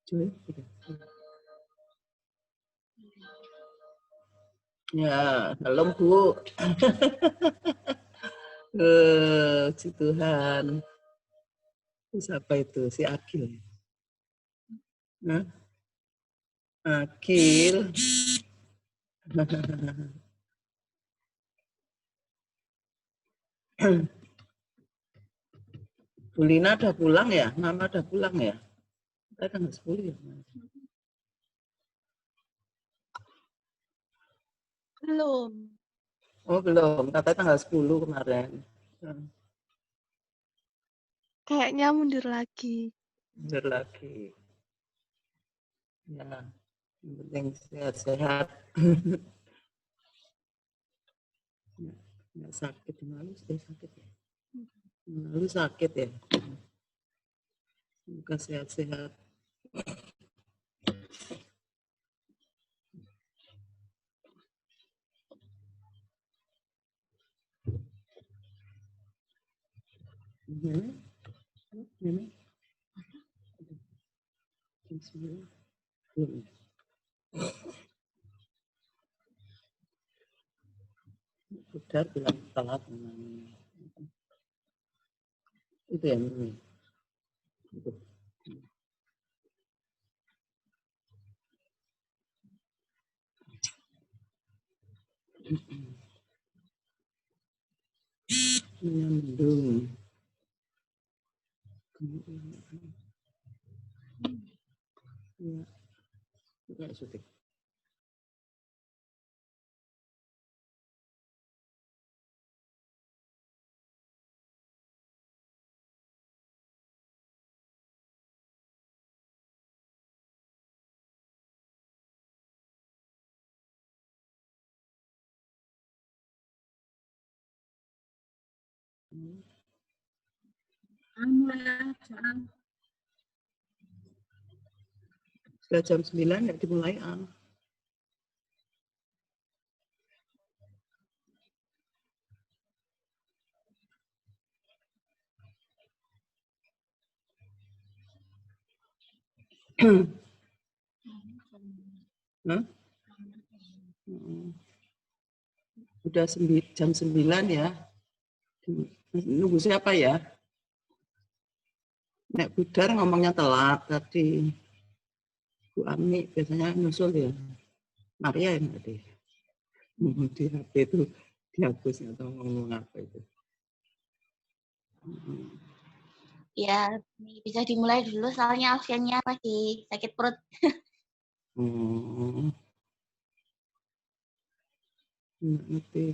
Cuy, ya, salam Bu. Si Tuhan. Siapa itu? Si Akil. Hah? Akil. Bu Lina udah pulang ya? Mama udah pulang ya? Saya tanggal 10 ya? Belum. Oh belum, katanya tanggal 10 kemarin. Kayaknya mundur lagi. Mundur lagi. Ya, yang penting sehat-sehat. Nggak sakit, malu sudah sakit ya? Malu sakit ya? Semoga sehat-sehat. Ini belum. Udah bilang telat memang. Itu ya ini. Itu. Mendung. Ya, enggak syuting. Sudah jam 9 ya dimulai an. Hah? Udah jam 9 ya. Nunggu siapa ya? Nek Budar ngomongnya telat tadi. Bu Ami biasanya nyusul ya. Maria yang tadi. Di HP itu dihapus atau ngomong apa itu. Ya, bisa dimulai dulu soalnya Alfiannya lagi sakit perut. Nggak ngerti.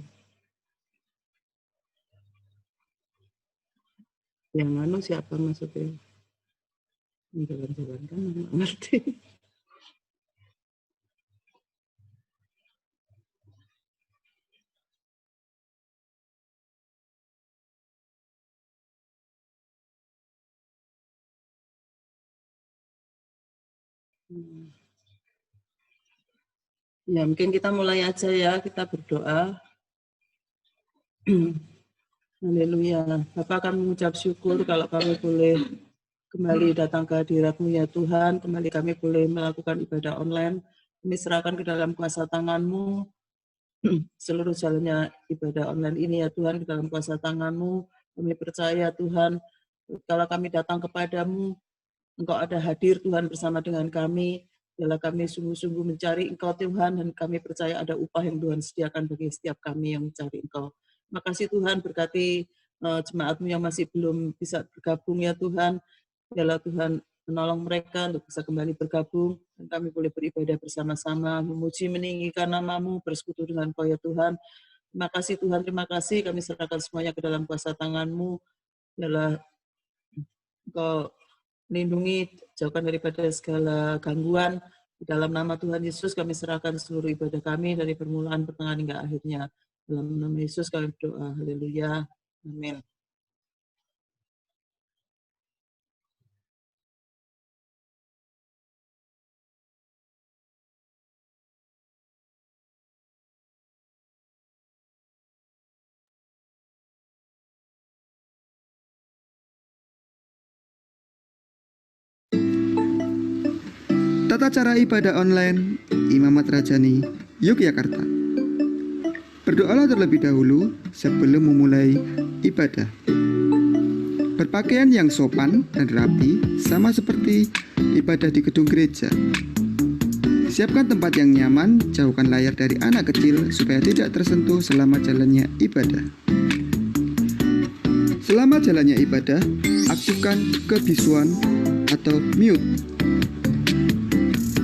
Yang anu siapa maksudnya? Jalan-jalan kan nggak ngerti. Ya mungkin kita mulai aja ya, kita berdoa. Haleluya. Bapak kami mengucap syukur kalau kami boleh kembali datang ke hadirat-Mu ya Tuhan. Kembali kami boleh melakukan ibadah online. Kami serahkan ke dalam kuasa tangan-Mu. Seluruh jalannya ibadah online ini ya Tuhan, ke dalam kuasa tangan-Mu. Kami percaya Tuhan, kalau kami datang kepadamu, Engkau ada hadir Tuhan bersama dengan kami. Bila kami sungguh-sungguh mencari Engkau Tuhan, dan kami percaya ada upah yang Tuhan sediakan bagi setiap kami yang mencari Engkau. Makasih Tuhan, berkati jemaat-Mu yang masih belum bisa bergabung ya Tuhan. Biarlah Tuhan menolong mereka untuk bisa kembali bergabung, dan kami boleh beribadah bersama-sama, memuji meninggikan nama-Mu, bersekutu dengan Kau ya Tuhan. Terima kasih Tuhan, terima kasih. Kami serahkan semuanya ke dalam kuasa tangan-Mu. Biarlah Engkau lindungi, jauhkan daripada segala gangguan. Di dalam nama Tuhan Yesus kami serahkan seluruh ibadah kami dari permulaan, pertengahan hingga akhirnya. Dalam nama Yesus kami berdoa. Haleluya. Amin. Tata cara ibadah online Imamat Rajani, Yogyakarta. Berdoalah terlebih dahulu sebelum memulai ibadah. Berpakaian yang sopan dan rapi, sama seperti ibadah di gedung gereja. Siapkan tempat yang nyaman, jauhkan layar dari anak kecil supaya tidak tersentuh selama jalannya ibadah. Selama jalannya ibadah, aktifkan kebisuan atau mute.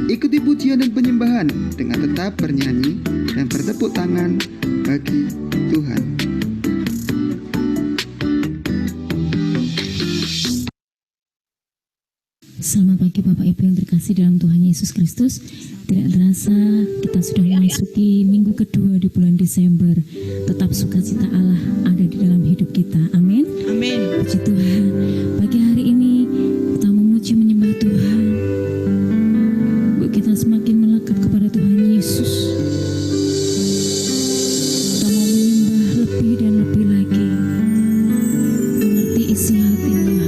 Ikuti pujian dan penyembahan dengan tetap bernyanyi dan bertepuk tangan bagi Tuhan. Selamat pagi Bapak Ibu yang terkasih dalam Tuhan Yesus Kristus. Tidak terasa kita sudah memasuki minggu kedua di bulan Desember. Tetap sukacita Allah ada di dalam hidup kita. Amin. Amin. Puji Tuhan. Pagi hari ini kita memuji menyembah Tuhan. Kita semakin melekat kepada Tuhan Yesus. Kita mau menyembah lebih dan lebih lagi, mengerti isi hatinya.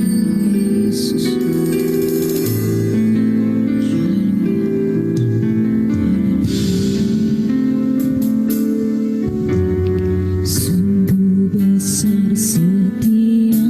Haleluya, Yesus. Sungguh besar setia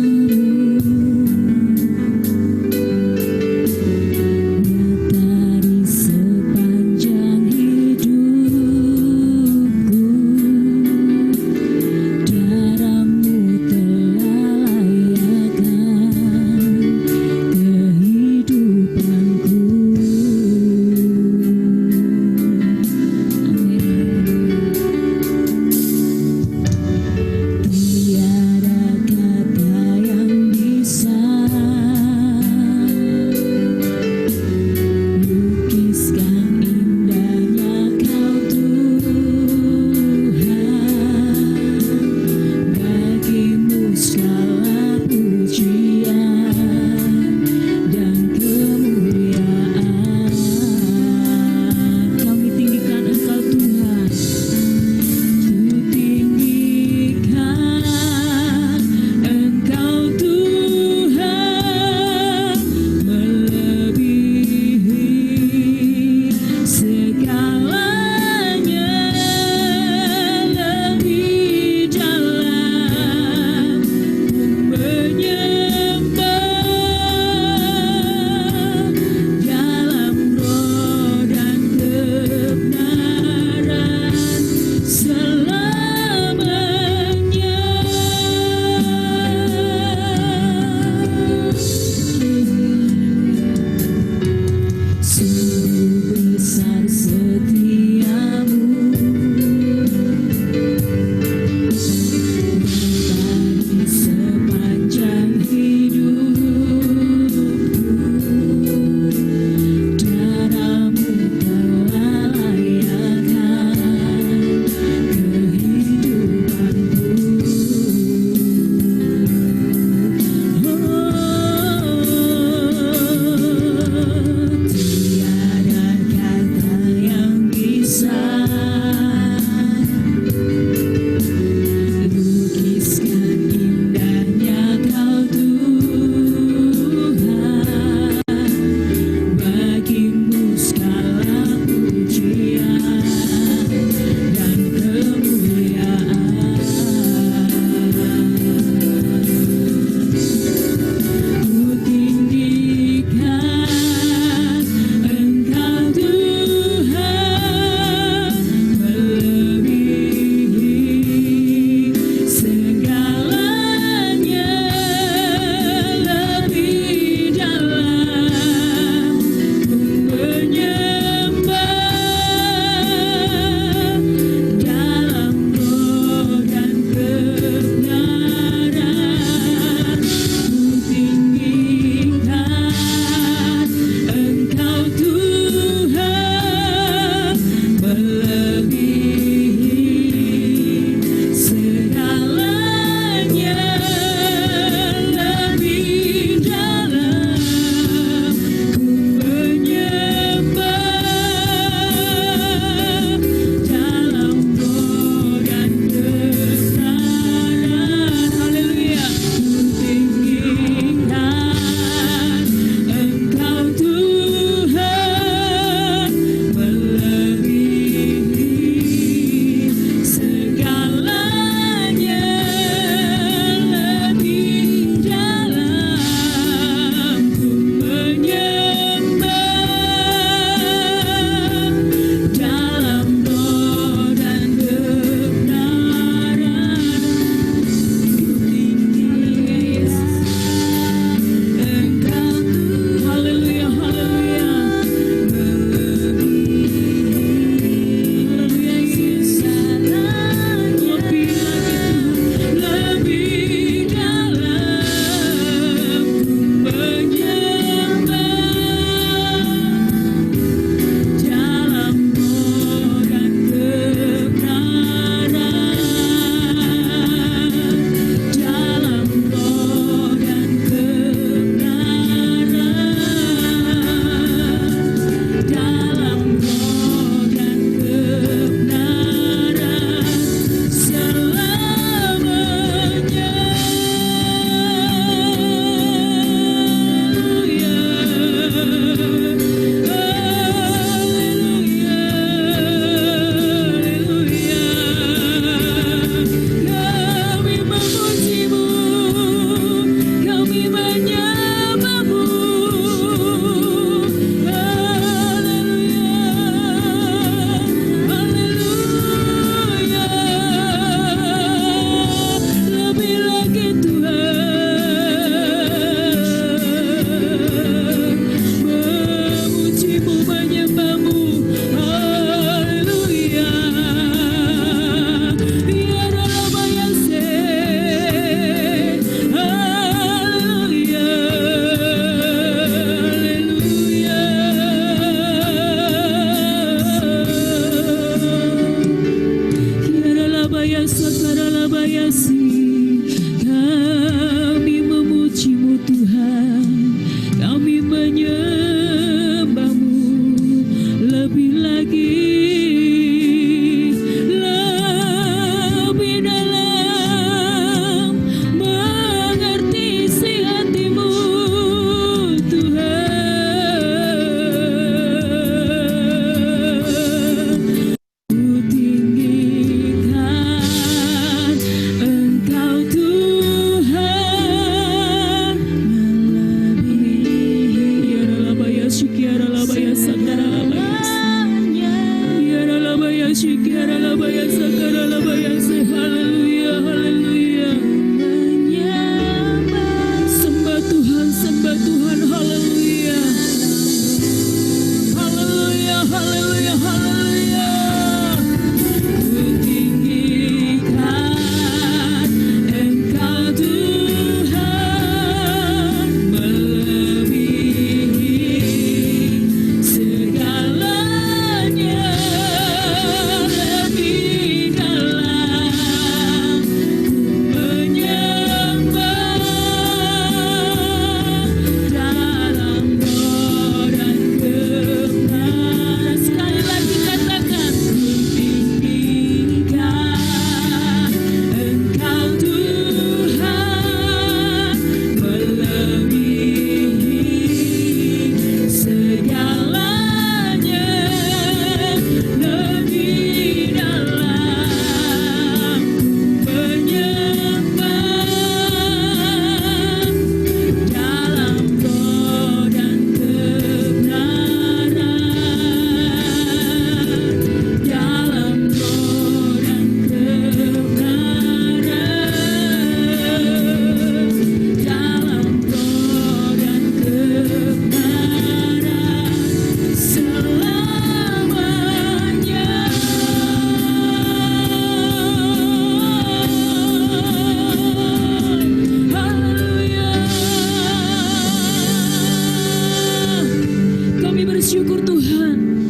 bersyukur Tuhan,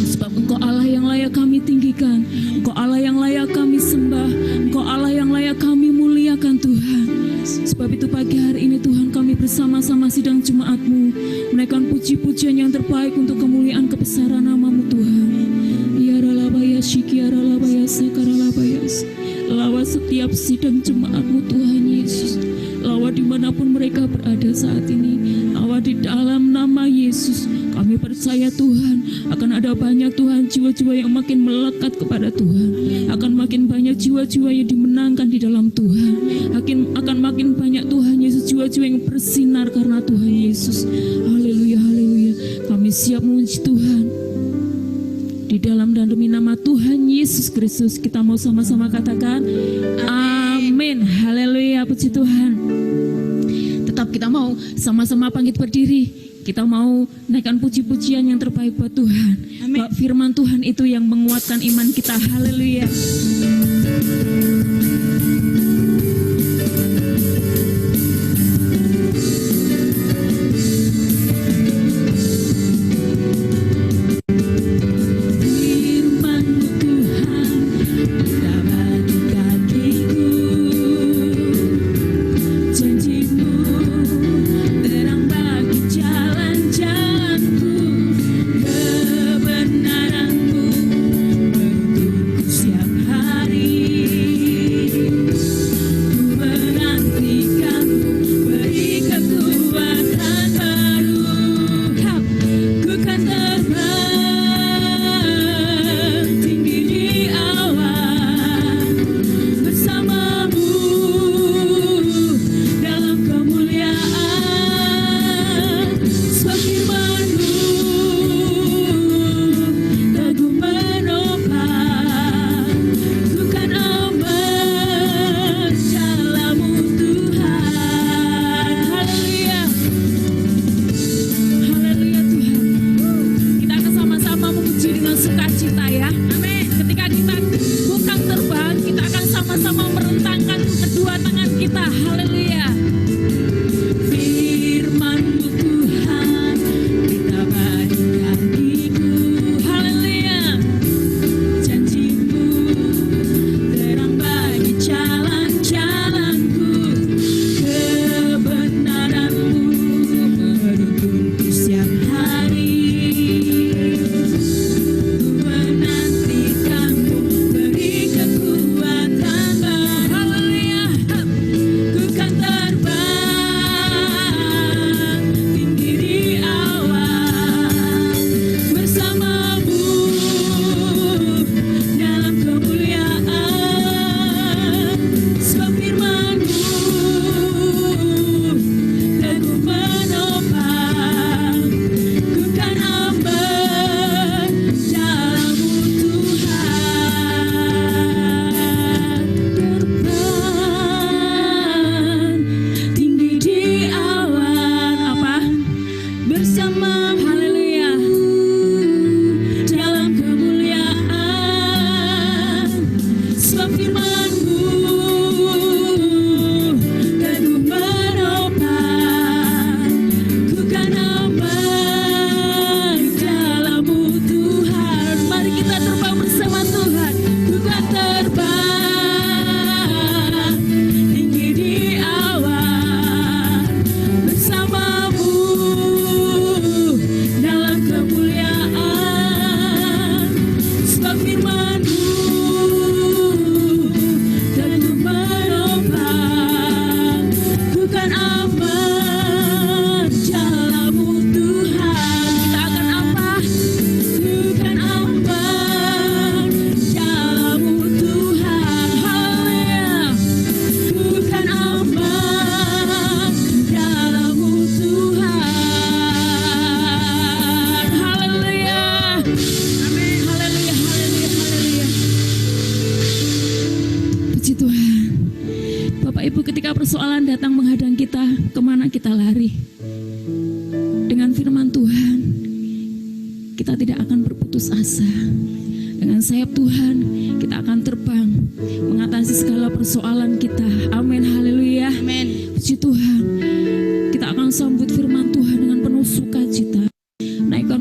sebab Engkau Allah yang layak kami tinggikan, Engkau Allah yang layak kami sembah, Engkau Allah yang layak kami muliakan Tuhan. Sebab itu pagi hari ini Tuhan, kami bersama-sama sidang jemaat-Mu menaikkan puji-pujian yang terbaik untuk kemuliaan kebesaran nama-Mu Tuhan. Ya ralabaya syiki ralabaya sakaralabayas. Lawa setiap sidang jemaat-Mu Tuhan Yesus. Lawa dimanapun mereka berada saat ini. Lawa di dalam nama Yesus. Kami percaya Tuhan, akan ada banyak Tuhan jiwa-jiwa yang makin melekat kepada Tuhan. Akan makin banyak jiwa-jiwa yang dimenangkan di dalam Tuhan. Akan makin banyak Tuhan Yesus jiwa-jiwa yang bersinar karena Tuhan Yesus. Haleluya, haleluya. Kami siap memuji Tuhan. Di dalam dan demi nama Tuhan Yesus Kristus kita mau sama-sama katakan amin. Haleluya, puji Tuhan. Tetap kita mau sama-sama bangkit berdiri. Kita mau naikkan puji-pujian yang terbaik buat Tuhan. Amin. Firman Tuhan itu yang menguatkan iman kita. Haleluya. persoalan datang menghadang kita, kemana kita lari? Dengan firman Tuhan, kita tidak akan berputus asa. Dengan sayap Tuhan, kita akan terbang mengatasi segala persoalan kita. Amin, haleluya. Amin. Puji Tuhan, kita akan sambut firman Tuhan dengan penuh sukacita. Naik ke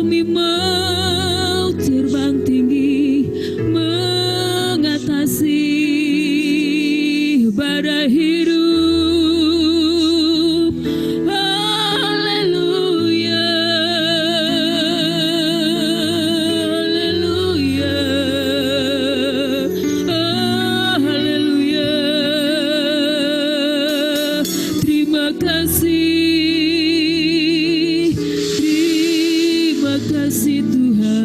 kami mau terbang tinggi mengatasi badai hidup. Haleluya, haleluya, haleluya. Terima kasih Tuhan.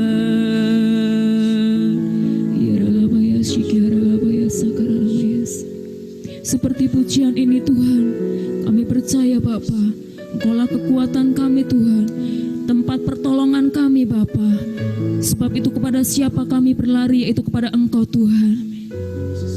Ya Rabaya Syiki Rabaya Sakarabayas. Seperti pujian ini Tuhan, kami percaya Bapa, Engkaulah kekuatan kami Tuhan, tempat pertolongan kami Bapa. Sebab itu kepada siapa kami berlari, yaitu kepada Engkau Tuhan.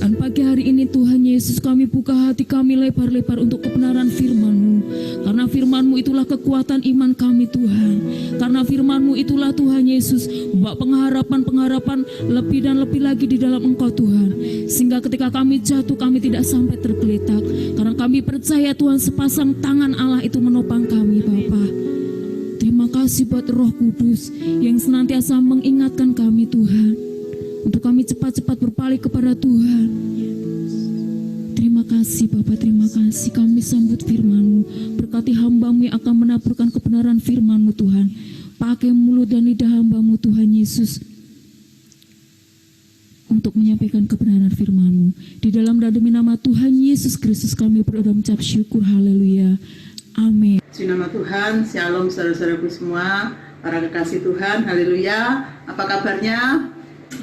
Dan pagi hari ini Tuhan Yesus, kami buka hati kami lebar-lebar untuk kebenaran firman-Mu. Karena firman-Mu itulah kekuatan iman kami Tuhan. Karena firman-Mu itulah Tuhan Yesus membawa pengharapan-pengharapan lebih dan lebih lagi di dalam Engkau Tuhan. Sehingga ketika kami jatuh kami tidak sampai tergeletak. Karena kami percaya Tuhan sepasang tangan Allah itu menopang kami Bapa. Terima kasih buat Roh Kudus yang senantiasa mengingatkan kami Tuhan. Untuk kami cepat-cepat berpaling kepada Tuhan. Terima kasih Bapa, terima kasih. Kami sambut firman-Mu. Berkati hamba-Mu yang akan menaburkan kebenaran firman-Mu Tuhan. Pakai mulut dan lidah hamba-Mu Tuhan Yesus untuk menyampaikan kebenaran firman-Mu. Di dalam dan demi nama Tuhan Yesus Kristus kami berdoa dan mengucap syukur. Haleluya. Amin. Di nama Tuhan, shalom saudara-saudaraku semua, para kekasih Tuhan, haleluya. Apa kabarnya?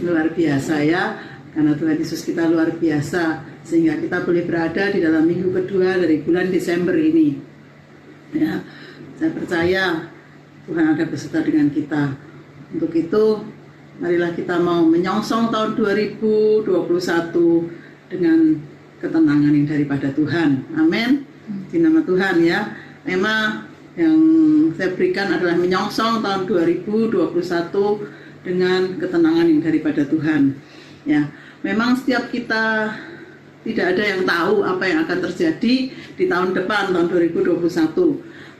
Luar biasa ya, karena Tuhan Yesus kita luar biasa, sehingga kita boleh berada di dalam minggu kedua dari bulan Desember ini. Ya, saya percaya Tuhan ada beserta dengan kita. Untuk itu, marilah kita mau menyongsong tahun 2021 dengan ketenangan yang daripada Tuhan. Amin. Di nama Tuhan ya. Tema yang saya berikan adalah menyongsong tahun 2021 dengan ketenangan yang daripada Tuhan. Ya, memang setiap kita tidak ada yang tahu apa yang akan terjadi di tahun depan, tahun 2021.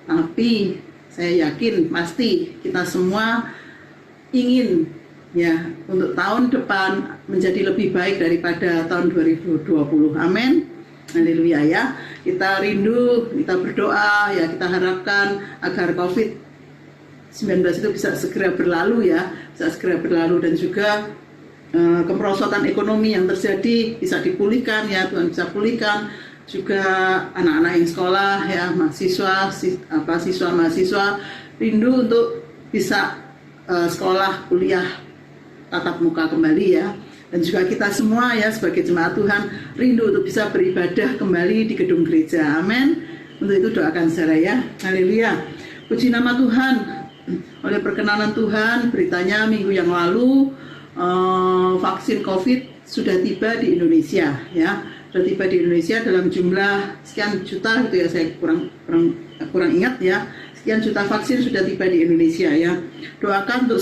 Tapi saya yakin pasti kita semua ingin ya untuk tahun depan menjadi lebih baik daripada tahun 2020. Amin. Haleluya ya. Kita rindu, kita berdoa ya, kita harapkan agar COVID-19 itu bisa segera berlalu ya, bisa segera berlalu, dan juga kemerosotan ekonomi yang terjadi bisa dipulihkan ya, Tuhan bisa pulihkan juga anak-anak yang sekolah ya, siswa-mahasiswa rindu untuk bisa sekolah, kuliah tatap muka kembali ya, dan juga kita semua ya sebagai jemaat Tuhan rindu untuk bisa beribadah kembali di gedung gereja. Amin. Untuk itu doakan saya ya. Haleluya. Puji nama Tuhan. Oleh perkenanan Tuhan, beritanya minggu yang lalu vaksin COVID sudah tiba di Indonesia ya, sudah tiba di Indonesia dalam jumlah sekian juta gitu ya, saya kurang ingat ya, sekian juta vaksin sudah tiba di Indonesia ya. Doakan untuk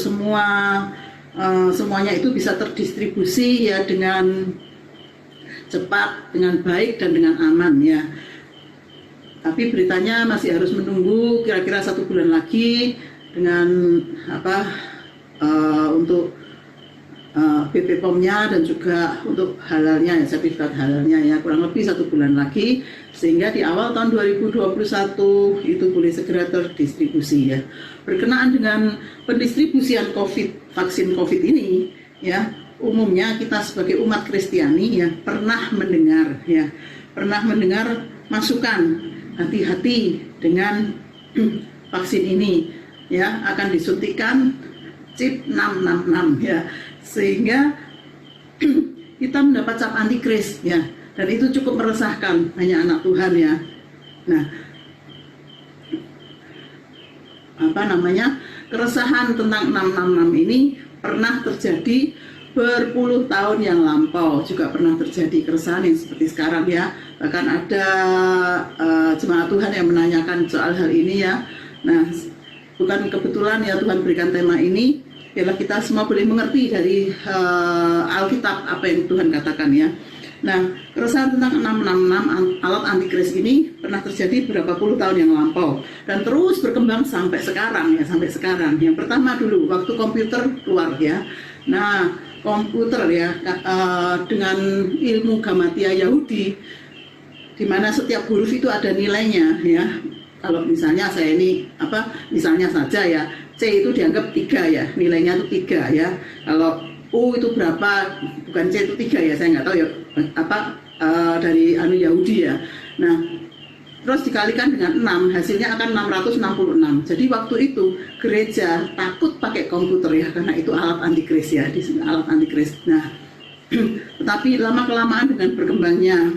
semuanya itu bisa terdistribusi ya dengan cepat, dengan baik dan dengan aman ya. Tapi beritanya masih harus menunggu kira-kira 1 bulan lagi dengan untuk BP POM-nya dan juga untuk halalnya ya, sertifikat halalnya ya, kurang lebih 1 bulan lagi, sehingga di awal tahun 2021 itu boleh segera terdistribusi ya. Berkenaan dengan pendistribusian vaksin COVID ini ya, umumnya kita sebagai umat Kristiani ya pernah mendengar masukan hati-hati dengan vaksin ini ya, akan disuntikan chip 666 ya, sehingga kita mendapat cap antikris ya, dan itu cukup meresahkan banyak anak Tuhan ya. Nah, keresahan tentang 666 ini pernah terjadi berpuluh tahun yang lampau, juga pernah terjadi keresahan yang seperti sekarang ya. Bahkan ada jemaat Tuhan yang menanyakan soal hal ini ya. Nah, bukan kebetulan ya Tuhan berikan tema ini, biarlah kita semua boleh mengerti dari Alkitab apa yang Tuhan katakan ya. Nah, keresahan tentang 666 alat antikris ini pernah terjadi berapa puluh tahun yang lampau dan terus berkembang sampai sekarang ya, sampai sekarang. Yang pertama dulu waktu komputer keluar ya. Nah, komputer ya dengan ilmu Gamatia Yahudi di mana setiap huruf itu ada nilainya ya. Kalau misalnya saya ini misalnya saja ya, C itu dianggap 3 ya, nilainya itu 3 ya. Kalau U itu berapa, bukan C itu 3 ya, saya nggak tahu ya dari Yahudi ya. Nah, terus dikalikan dengan 6, hasilnya akan 666. Jadi waktu itu gereja takut pakai komputer ya, karena itu alat antikris ya, alat antikris. Nah, tetapi lama-kelamaan dengan perkembangan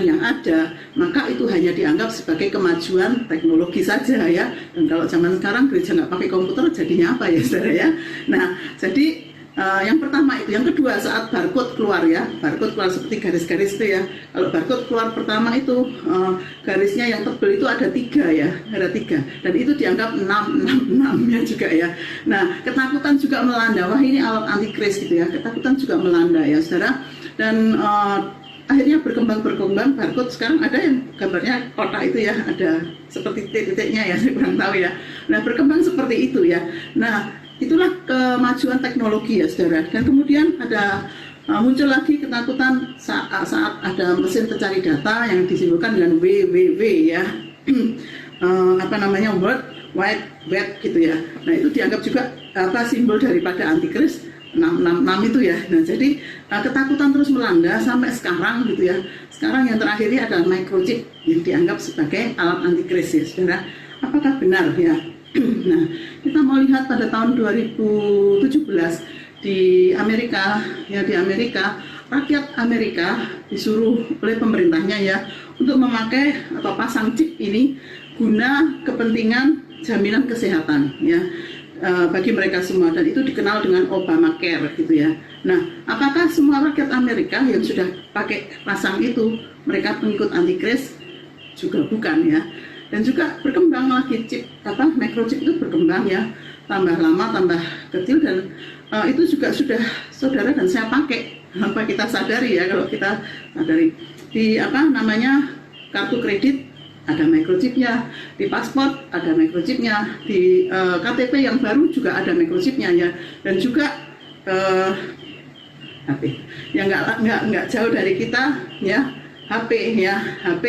yang ada, maka itu hanya dianggap sebagai kemajuan teknologi saja ya. Dan kalau zaman sekarang gereja nggak pakai komputer, jadinya apa ya saudara ya. Nah, jadi yang pertama itu, yang kedua saat barcode keluar ya, barcode keluar seperti garis-garis itu ya. Kalau barcode keluar pertama itu garisnya yang tebal itu ada 3 ya, ada 3, dan itu dianggap 666 ya juga ya. Nah, ketakutan juga melanda, wah ini alat antikris gitu ya, ketakutan juga melanda ya saudara. Dan akhirnya berkembang barcode sekarang ada yang gambarnya kotak itu ya, ada seperti titik-titiknya ya, saya kurang tahu ya. Nah, berkembang seperti itu ya. Nah, itulah kemajuan teknologi ya saudara. Dan kemudian ada muncul lagi ketakutan saat ada mesin pencari data yang disimbolkan dengan www ya. World Wide Web gitu ya. Nah, itu dianggap juga simbol daripada antikris 666 itu ya. Nah, jadi ketakutan terus melanda sampai sekarang gitu ya. Sekarang yang terakhir ini adalah microchip yang dianggap sebagai alat antikris ya saudara. Apakah benar ya? Nah, kita mau lihat pada tahun 2017 di Amerika ya, di Amerika rakyat Amerika disuruh oleh pemerintahnya ya untuk memakai atau pasang chip ini guna kepentingan jaminan kesehatan ya. Bagi mereka semua, dan itu dikenal dengan Obamacare gitu ya. Nah, apakah semua rakyat Amerika yang sudah pakai pasang itu mereka pengikut antikris? Juga bukan ya. Dan juga berkembang lagi chip microchip itu berkembang ya, tambah lama tambah kecil, dan itu juga sudah saudara dan saya pakai tanpa kita sadari ya. Kalau kita sadari di kartu kredit ada microchipnya, di paspor ada microchipnya, di KTP yang baru juga ada microchipnya ya, dan juga HP yang nggak jauh dari kita ya, HP ya, HP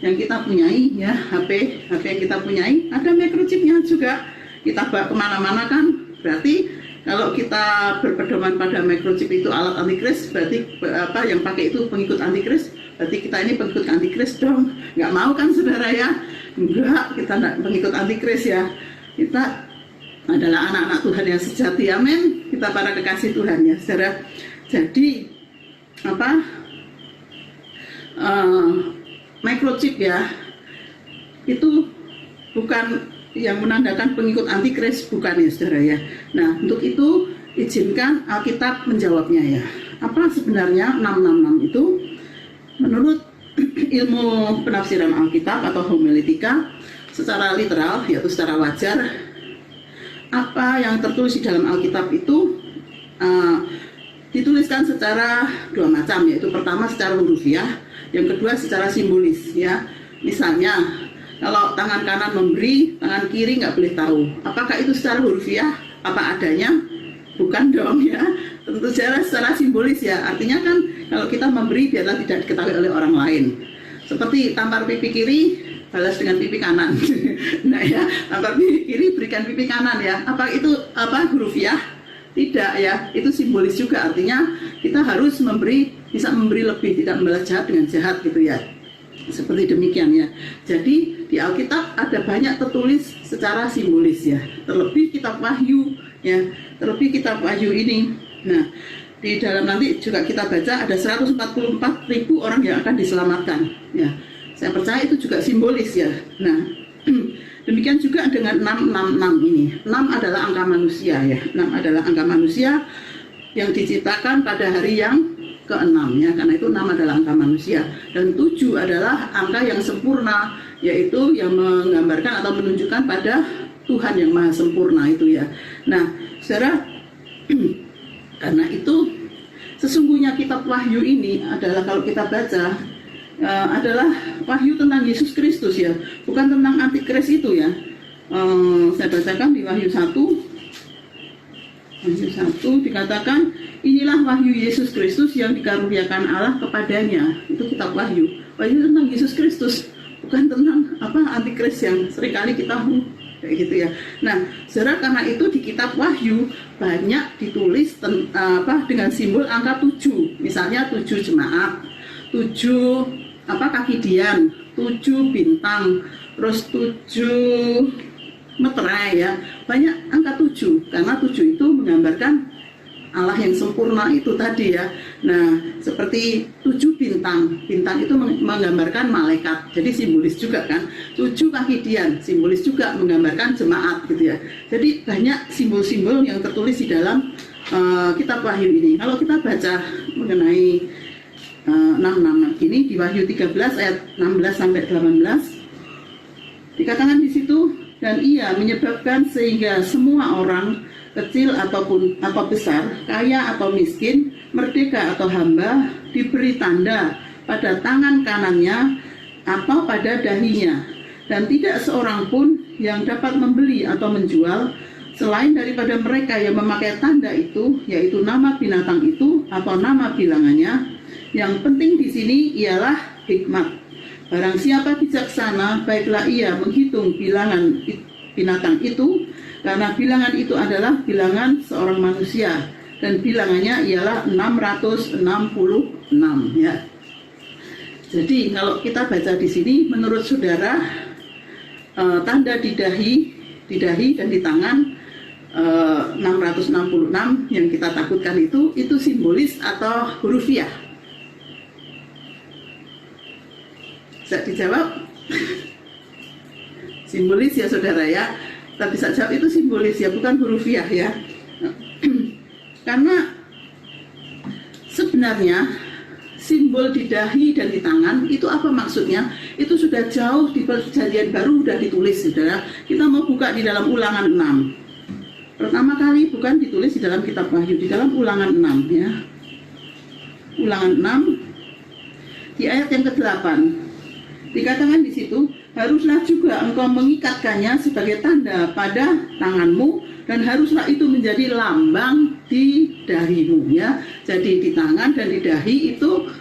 yang kita punyai ya, HP yang kita punyai ada microchipnya juga. Kita bawa kemana-mana kan, berarti kalau kita berpedoman pada microchip itu alat antikris, berarti yang pakai itu pengikut antikris. Berarti kita ini pengikut antikris dong. Nggak mau kan saudara ya? Enggak, kita nggak pengikut antikris ya. Kita adalah anak-anak Tuhan yang sejati, amin. Kita para kekasih Tuhan ya saudara. Jadi microchip ya, itu bukan yang menandakan pengikut antikris, bukan ya saudara ya. Nah, untuk itu izinkan Alkitab menjawabnya ya. Apa sebenarnya 666 itu? Menurut ilmu penafsiran Alkitab atau homiletika, secara literal yaitu secara wajar, apa yang tertulis di dalam Alkitab itu dituliskan secara dua macam, yaitu pertama secara hurufiah, yang kedua secara simbolis ya. Misalnya kalau tangan kanan memberi, tangan kiri nggak boleh tahu. Apakah itu secara hurufiah apa adanya? Bukan dong ya, tentu saja secara simbolis ya. Artinya kan kalau kita memberi biarlah tidak diketahui oleh orang lain. Seperti tampar pipi kiri, balas dengan pipi kanan. Nah ya, tampar pipi kiri, berikan pipi kanan ya. Apa itu hurufiah? Tidak ya, itu simbolis juga. Artinya kita harus memberi, bisa memberi lebih, tidak membalas jahat dengan jahat gitu ya. Seperti demikian ya. Jadi di Alkitab ada banyak tertulis secara simbolis ya. Terlebih kitab Wahyu ya, terlebih kitab Wahyu ini. Nah, di dalam nanti juga kita baca ada 144.000 orang yang akan diselamatkan ya. Saya percaya itu juga simbolis ya. Nah, demikian juga dengan 666 ini. 6 adalah angka manusia ya. 6 adalah angka manusia yang diciptakan pada hari yang ke-6 ya. Karena itu 6 adalah angka manusia, dan 7 adalah angka yang sempurna, yaitu yang menggambarkan atau menunjukkan pada Tuhan yang maha sempurna itu ya. Nah, saudara, karena itu sesungguhnya kitab Wahyu ini adalah, kalau kita baca, adalah wahyu tentang Yesus Kristus ya, bukan tentang antikris itu ya. Saya bacakan di Wahyu 1. Wahyu 1 dikatakan, inilah wahyu Yesus Kristus yang dikaruniakan Allah kepadanya. Itu kitab Wahyu. Wahyu tentang Yesus Kristus, bukan tentang antikris yang seringkali kita kayak gitu ya. Nah, saudara, karena itu di kitab Wahyu banyak ditulis dengan simbol angka 7. Misalnya 7 jemaat, 7 kaki dian, 7 bintang, terus 7 meterai ya. Banyak angka 7 karena 7 itu menggambarkan Allah yang sempurna itu tadi ya. Nah, seperti 7 bintang. Bintang itu menggambarkan malaikat. Jadi simbolis juga kan. 7 kaki dian simbolis juga menggambarkan jemaat gitu ya. Jadi banyak simbol-simbol yang tertulis di dalam kitab Wahyu ini. Kalau kita baca mengenai 6 ini di Wahyu 13 ayat 16 sampai 18 dikatakan di situ, dan ia menyebabkan sehingga semua orang, kecil ataupun besar, kaya atau miskin, merdeka atau hamba, diberi tanda pada tangan kanannya atau pada dahinya, dan tidak seorang pun yang dapat membeli atau menjual selain daripada mereka yang memakai tanda itu, yaitu nama binatang itu atau nama bilangannya. Yang penting di sini ialah hikmat. Barang siapa bijaksana, baiklah ia menghitung bilangan binatang itu, karena bilangan itu adalah bilangan seorang manusia, dan bilangannya ialah 666 ya. Jadi kalau kita baca di sini, menurut saudara, tanda di dahi dan di tangan 666 yang kita takutkan itu simbolis atau hurufiah? Bisa dijawab? Simbolis ya saudara ya. Kita bisa jawab itu simbolis ya, bukan hurufiah ya. Karena sebenarnya simbol di dahi dan di tangan itu apa maksudnya? Itu sudah jauh di Perjanjian Baru sudah ditulis saudara. Kita mau buka di dalam Ulangan 6. Pertama kali bukan ditulis di dalam kitab Wahyu, di dalam Ulangan 6 ya. Ulangan 6 di ayat yang ke-8. Dikatakan di situ, haruslah juga engkau mengikatkannya sebagai tanda pada tanganmu, dan haruslah itu menjadi lambang di dahimu ya. Jadi di tangan dan di dahi itu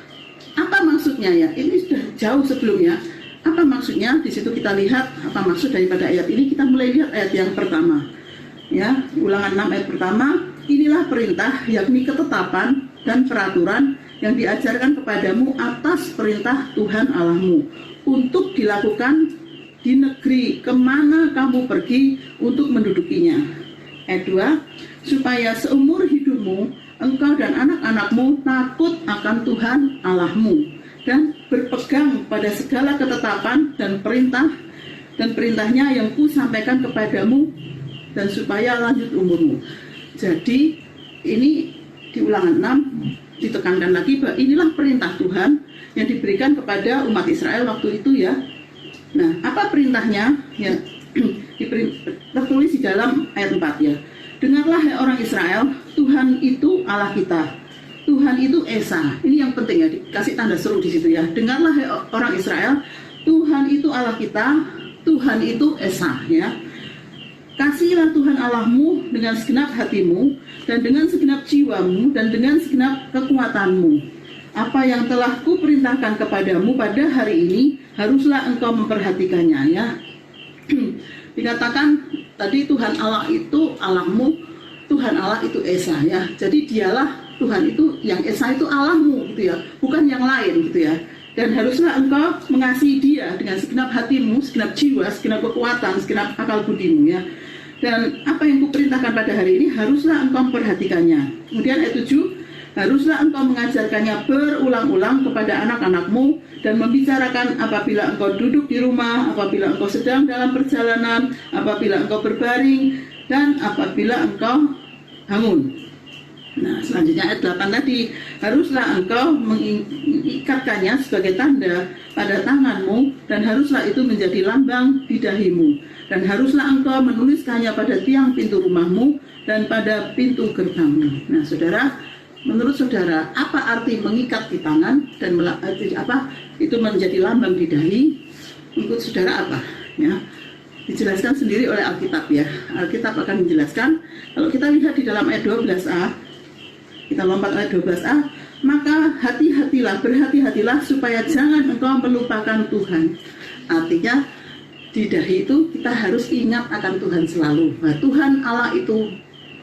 apa maksudnya ya? Ini sudah jauh sebelumnya. Apa maksudnya? Di situ kita lihat apa maksud daripada ayat ini. Kita mulai lihat ayat yang pertama. Ya, Ulangan 6 ayat pertama, inilah perintah, yakni ketetapan dan peraturan yang diajarkan kepadamu atas perintah Tuhan Allahmu, untuk dilakukan di negeri kemana kamu pergi untuk mendudukinya. Ayat 2, supaya seumur hidupmu engkau dan anak-anakmu takut akan Tuhan Allahmu, dan berpegang pada segala ketetapan dan perintahnya yang ku sampaikan kepadamu, dan supaya lanjut umurmu. Jadi ini di Ulangan 6 ditekankan lagi bahwa inilah perintah Tuhan yang diberikan kepada umat Israel waktu itu ya. Nah, apa perintahnya? Ya, tertulis di dalam ayat 4 ya. Dengarlah hai orang Israel, Tuhan itu Allah kita. Tuhan itu Esa. Ini yang penting ya, dikasih tanda seru di situ ya. Dengarlah hai orang Israel, Tuhan itu Allah kita, Tuhan itu Esa ya. Kasihilah Tuhan Allahmu dengan segenap hatimu, dan dengan segenap jiwamu, dan dengan segenap kekuatanmu. Apa yang telah kuperintahkan kepadamu pada hari ini, haruslah engkau memperhatikannya ya. Dikatakan tadi Tuhan Allah itu Allahmu, Tuhan Allah itu Esa ya. Jadi dialah Tuhan itu, yang Esa itu Allahmu gitu ya, bukan yang lain gitu ya. Dan haruslah engkau mengasihi dia dengan segenap hatimu, segenap jiwa, segenap kekuatan, segenap akal budimu ya. Dan apa yang kuperintahkan pada hari ini haruslah engkau memperhatikannya. Kemudian ayat 7, haruslah engkau mengajarkannya berulang-ulang kepada anak-anakmu, dan membicarakan apabila engkau duduk di rumah, apabila engkau sedang dalam perjalanan, apabila engkau berbaring, dan apabila engkau bangun. Nah, selanjutnya ayat 8 tadi, haruslah engkau mengikatkannya sebagai tanda pada tanganmu, dan haruslah itu menjadi lambang di dahimu, dan haruslah engkau menuliskannya pada tiang pintu rumahmu dan pada pintu gerbangmu. Nah, saudara, menurut saudara apa arti mengikat di tangan dan itu menjadi lambang di dahi? Menurut saudara apa? Ya, dijelaskan sendiri oleh Alkitab ya. Alkitab akan menjelaskan. Kalau kita lihat di dalam ayat 12a, kita lompat ayat 12a, maka berhati-hatilah supaya jangan engkau melupakan Tuhan. Artinya di dahi itu kita harus ingat akan Tuhan selalu. Nah, Tuhan Allah itu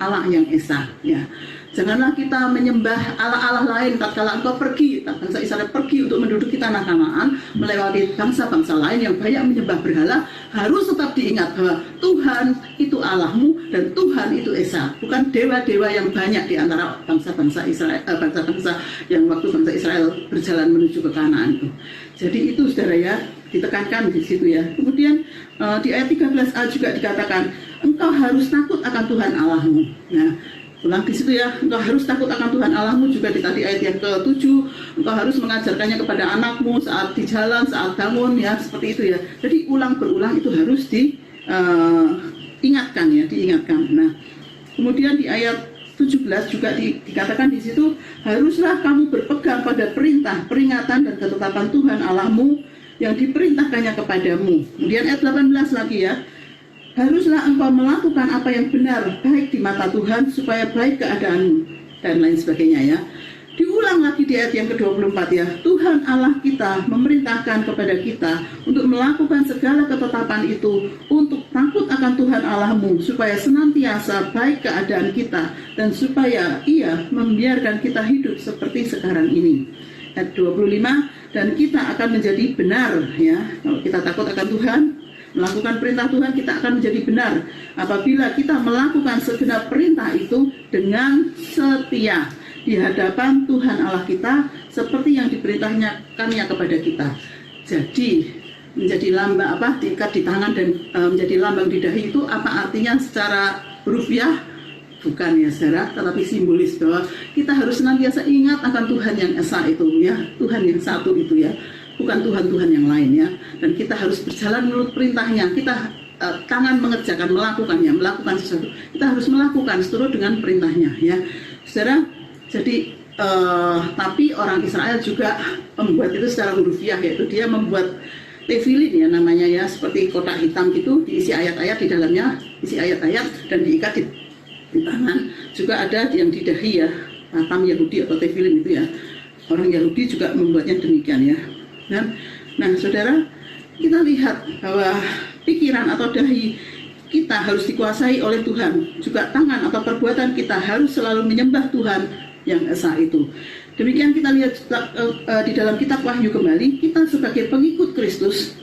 Allah yang esa ya. Janganlah kita menyembah Allah-Allah lain tatkala engkau pergi, bangsa Israel pergi untuk menduduki tanah Kanaan, melewati bangsa-bangsa lain yang banyak menyembah berhala. Harus tetap diingat bahwa Tuhan itu Allahmu dan Tuhan itu esa, bukan dewa-dewa yang banyak di antara bangsa-bangsa Israel, bangsa-bangsa yang waktu bangsa Israel berjalan menuju ke Kanaan itu. Jadi itu saudara ya, ditekankan di situ ya. Kemudian di ayat 13a juga dikatakan engkau harus takut akan Tuhan Allahmu. Nah, ulang di situ ya, engkau harus takut akan Tuhan Allahmu. Juga di tadi ayat yang ke-7, engkau harus mengajarkannya kepada anakmu saat di jalan, saat bangun ya, seperti itu ya. Jadi berulang itu harus diingatkan ya, diingatkan. Nah, kemudian di ayat 17 juga dikatakan di situ, haruslah kamu berpegang pada perintah, peringatan dan ketetapan Tuhan Allahmu yang diperintahkannya kepadamu. Kemudian ayat 18 lagi ya, haruslah engkau melakukan apa yang benar, baik di mata Tuhan, supaya baik keadaanmu, dan lain sebagainya ya. Diulang lagi di ayat yang ke-24 ya, Tuhan Allah kita memerintahkan kepada kita untuk melakukan segala ketetapan itu, untuk takut akan Tuhan Allahmu, supaya senantiasa baik keadaan kita, dan supaya Ia membiarkan kita hidup seperti sekarang ini. Ayat 25, dan kita akan menjadi benar ya, kalau kita takut akan Tuhan, melakukan perintah Tuhan, kita akan menjadi benar apabila kita melakukan segenap perintah itu dengan setia di hadapan Tuhan Allah kita, seperti yang diperintahkannya kepada kita. Jadi menjadi lambang diikat di tangan dan menjadi lambang di dahi itu apa artinya secara rupiah? Bukan ya saudara, tetapi simbolis bahwa kita harus senantiasa ingat akan Tuhan yang esa itu ya, Tuhan yang satu itu ya, bukan Tuhan-Tuhan yang lain ya. Dan kita harus berjalan menurut perintahnya. Kita tangan mengerjakan, melakukan sesuatu, kita harus melakukan seturut dengan perintahnya ya saudara. Jadi tapi orang Israel juga membuat itu secara hurufiah, yaitu dia membuat tefilin ya namanya ya, seperti kotak hitam gitu, diisi ayat-ayat di dalamnya, isi ayat-ayat dan diikat di tangan. Juga ada yang di dahi ya, khatam Yahudi atau tefilin itu ya, orang Yahudi juga membuatnya demikian ya. Nah saudara, kita lihat bahwa pikiran atau dahi kita harus dikuasai oleh Tuhan. Juga tangan atau perbuatan kita harus selalu menyembah Tuhan yang esa itu. Demikian kita lihat di dalam kitab Wahyu kembali, kita sebagai pengikut Kristus,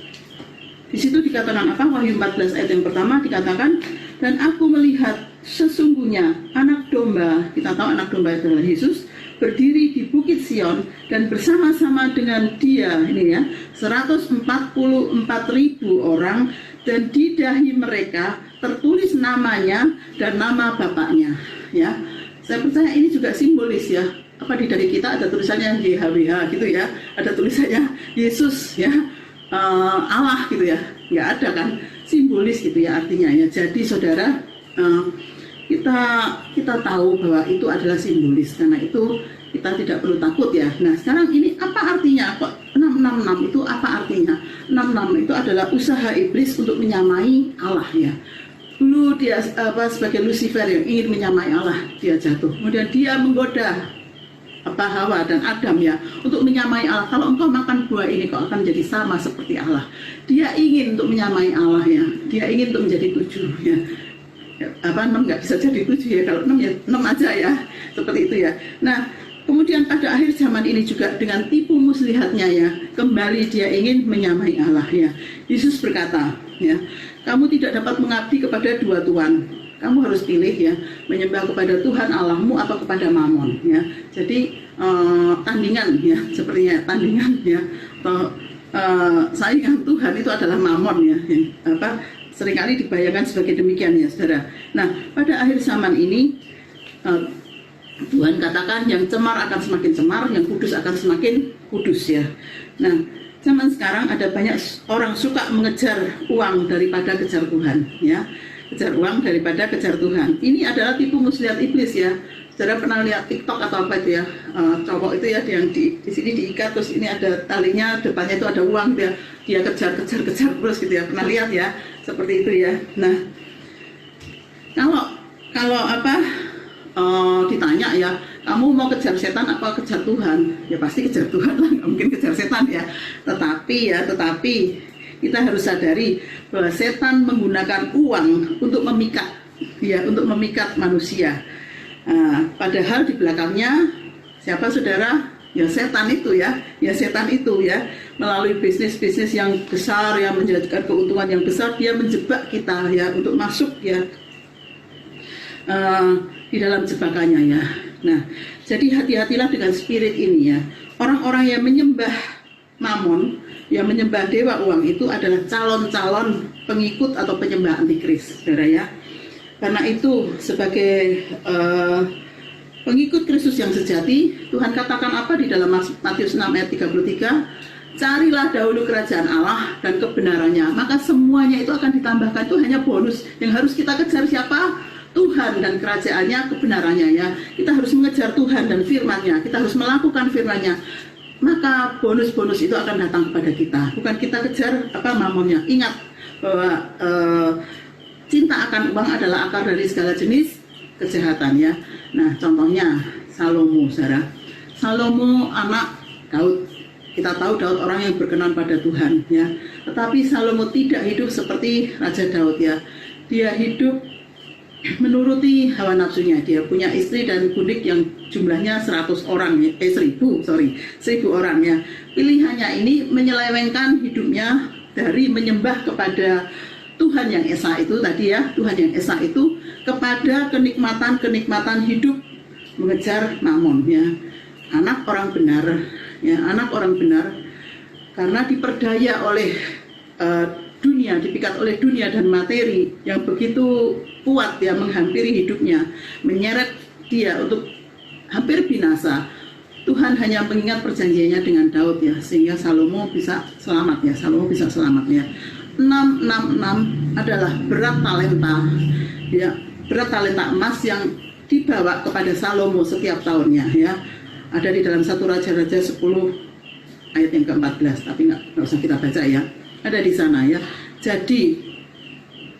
di situ dikatakan apa? Wahyu 14 ayat yang pertama dikatakan, dan aku melihat sesungguhnya anak domba, kita tahu anak domba adalah Yesus, berdiri di Bukit Sion dan bersama-sama dengan dia ini ya 144.000 orang, dan di dahi mereka tertulis namanya dan nama Bapaknya ya. Saya percaya ini juga simbolis ya. Apa di dahi kita ada tulisannya YHWH gitu ya, ada tulisannya Yesus ya, Allah gitu ya, nggak ada kan, simbolis gitu ya artinya ya. Jadi saudara, kita tahu bahwa itu adalah simbolis, karena itu kita tidak perlu takut ya. Nah sekarang ini apa artinya? Kok 666 itu apa artinya? 66 itu adalah usaha iblis untuk menyamai Allah ya. Dulu dia sebagai Lucifer yang ingin menyamai Allah, dia jatuh. Kemudian dia menggoda Hawa dan Adam ya, untuk menyamai Allah. Kalau engkau makan buah ini, kau akan menjadi sama seperti Allah. Dia ingin untuk menyamai Allah ya. Dia ingin untuk menjadi 7 ya. 6 nggak bisa jadi 7 ya, kalau 6 ya 6 aja ya, seperti itu ya. Nah kemudian pada akhir zaman ini juga dengan tipu muslihatnya ya, kembali dia ingin menyamai Allah ya. Yesus berkata ya, kamu tidak dapat mengabdi kepada dua tuan. Kamu harus pilih ya, menyembah kepada Tuhan Allahmu atau kepada Mamon ya. Jadi tandingan ya, sepertinya tandingan ya, atau saingan Tuhan itu adalah Mamon ya. Seringkali dibayangkan sebagai demikian ya saudara. Nah pada akhir zaman ini Tuhan katakan yang cemar akan semakin cemar, yang kudus akan semakin kudus ya. Nah zaman sekarang ada banyak orang suka mengejar uang daripada kejar Tuhan ya. kejar uang daripada kejar Tuhan. Ini adalah tipu muslihat iblis ya. Saudara pernah lihat TikTok atau apa itu ya, cowok itu ya yang di sini diikat, terus ini ada talinya, depannya itu ada uang, dia kejar terus gitu ya. Pernah lihat ya, seperti itu ya. Nah, kalau ditanya ya, kamu mau kejar setan apa kejar Tuhan? Ya pasti kejar Tuhan lah, nggak mungkin kejar setan ya. Tetapi kita harus sadari bahwa setan menggunakan uang untuk memikat manusia. Padahal di belakangnya siapa saudara? Ya setan itu ya melalui bisnis yang besar yang menjadikan keuntungan yang besar, dia menjebak kita ya untuk masuk ya di dalam jebakannya ya. Nah, jadi hati-hatilah dengan spirit ini ya. Orang-orang yang menyembah mamon, yang menyembah dewa uang itu adalah calon-calon pengikut atau penyembah antikris, saudara ya. Karena itu sebagai pengikut Kristus yang sejati, Tuhan katakan apa di dalam Matius 6 ayat 33? Carilah dahulu kerajaan Allah dan kebenarannya, maka semuanya itu akan ditambahkan. Itu hanya bonus. Yang harus kita kejar siapa? Tuhan dan kerajaannya, kebenarannya ya. Kita harus mengejar Tuhan dan firman-Nya. Kita harus melakukan firman-Nya. Maka bonus-bonus itu akan datang kepada kita. Bukan kita kejar mamonnya. Ingat bahwa cinta akan uang adalah akar dari segala jenis kejahatan ya. Nah, contohnya Salomo, saudara. Salomo anak Daud. Kita tahu Daud orang yang berkenan pada Tuhan ya. Tetapi Salomo tidak hidup seperti Raja Daud ya. Dia hidup menuruti hawa nafsunya. Dia punya istri dan budik yang jumlahnya 100 orang, 1000 orang ya. Pilihannya ini menyelewengkan hidupnya dari menyembah kepada Tuhan yang esa itu tadi ya, Tuhan yang esa itu, kepada kenikmatan hidup mengejar mamon ya. Anak orang benar karena diperdaya oleh dunia, dipikat oleh dunia dan materi yang begitu kuat ya, menghampiri hidupnya, menyeret dia untuk hampir binasa. Tuhan hanya mengingat perjanjiannya dengan Daud ya, sehingga Salomo bisa selamat ya. 666 adalah berat talenta emas yang dibawa kepada Salomo setiap tahunnya ya. Ada di dalam 1 Raja-Raja 10 ayat yang ke-14, tapi nggak usah kita baca ya. Ada di sana ya. Jadi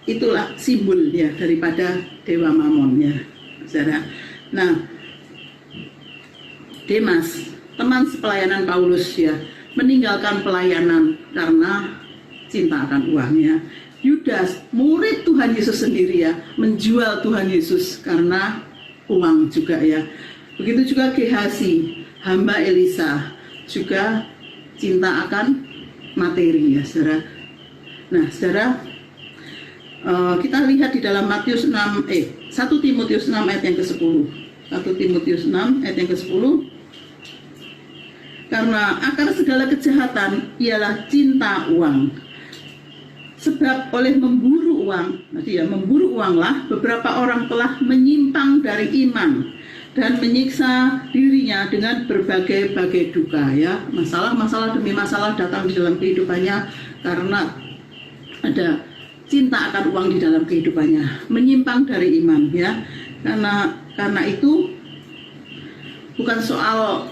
itulah simbol ya daripada dewa mamon ya, saudara. Nah, Demas, teman sepelayanan Paulus ya, meninggalkan pelayanan karena cinta akan uang ya. Yudas, murid Tuhan Yesus sendiri ya, menjual Tuhan Yesus karena uang juga ya. Begitu juga Gehazi, hamba Elisa, juga cinta akan materi ya, saudara. Nah, saudara, kita lihat di dalam 1 Timotius 6 ayat yang ke-10. 1 Timotius 6 ayat yang ke-10. Karena akar segala kejahatan ialah cinta uang. Sebab oleh memburu uang, memburu uanglah beberapa orang telah menyimpang dari iman dan menyiksa dirinya dengan berbagai-bagai duka ya. Masalah demi masalah datang di dalam kehidupannya karena ada cinta akan uang di dalam kehidupannya, menyimpang dari iman ya. Karena itu bukan soal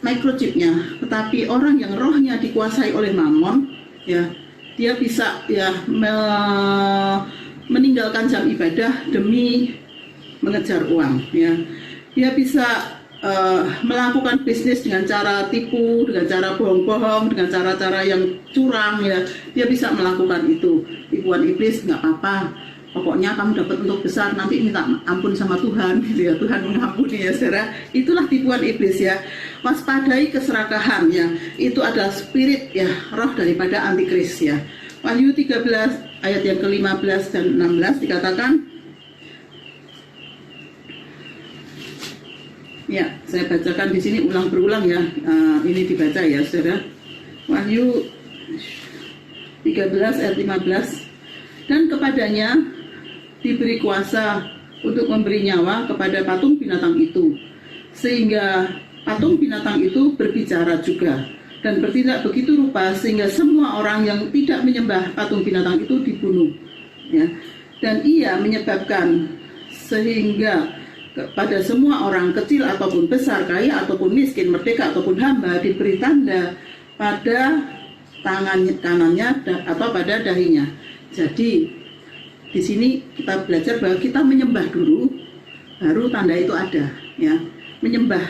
microchipnya, tetapi orang yang rohnya dikuasai oleh mamon ya, dia bisa ya meninggalkan jam ibadah demi mengejar uang ya. Dia bisa melakukan bisnis dengan cara tipu, dengan cara bohong-bohong, dengan cara-cara yang curang ya. Dia bisa melakukan itu. Tipuan iblis nggak apa-apa, pokoknya kamu dapat untung besar, nanti minta ampun sama Tuhan gitu ya. Tuhan mengampuni ya, saudara. Itulah tipuan iblis ya. Waspadai keserakahan ya. Itu adalah spirit ya, roh daripada antikris ya. Wahyu 13 ayat yang ke-15 dan 16 dikatakan, ya, saya bacakan di sini berulang ya. Ini dibaca ya, saudara. Wahyu 13 ayat 15. Dan kepadanya diberi kuasa untuk memberi nyawa kepada patung binatang itu, sehingga patung binatang itu berbicara juga dan bertindak begitu rupa sehingga semua orang yang tidak menyembah patung binatang itu dibunuh. Ya. dan ia menyebabkan sehingga pada semua orang kecil ataupun besar, kaya ataupun miskin, merdeka ataupun hamba diberi tanda pada tangan kanannya atau pada dahinya. Jadi di sini kita belajar bahwa kita menyembah dulu, baru tanda itu ada, ya. Menyembah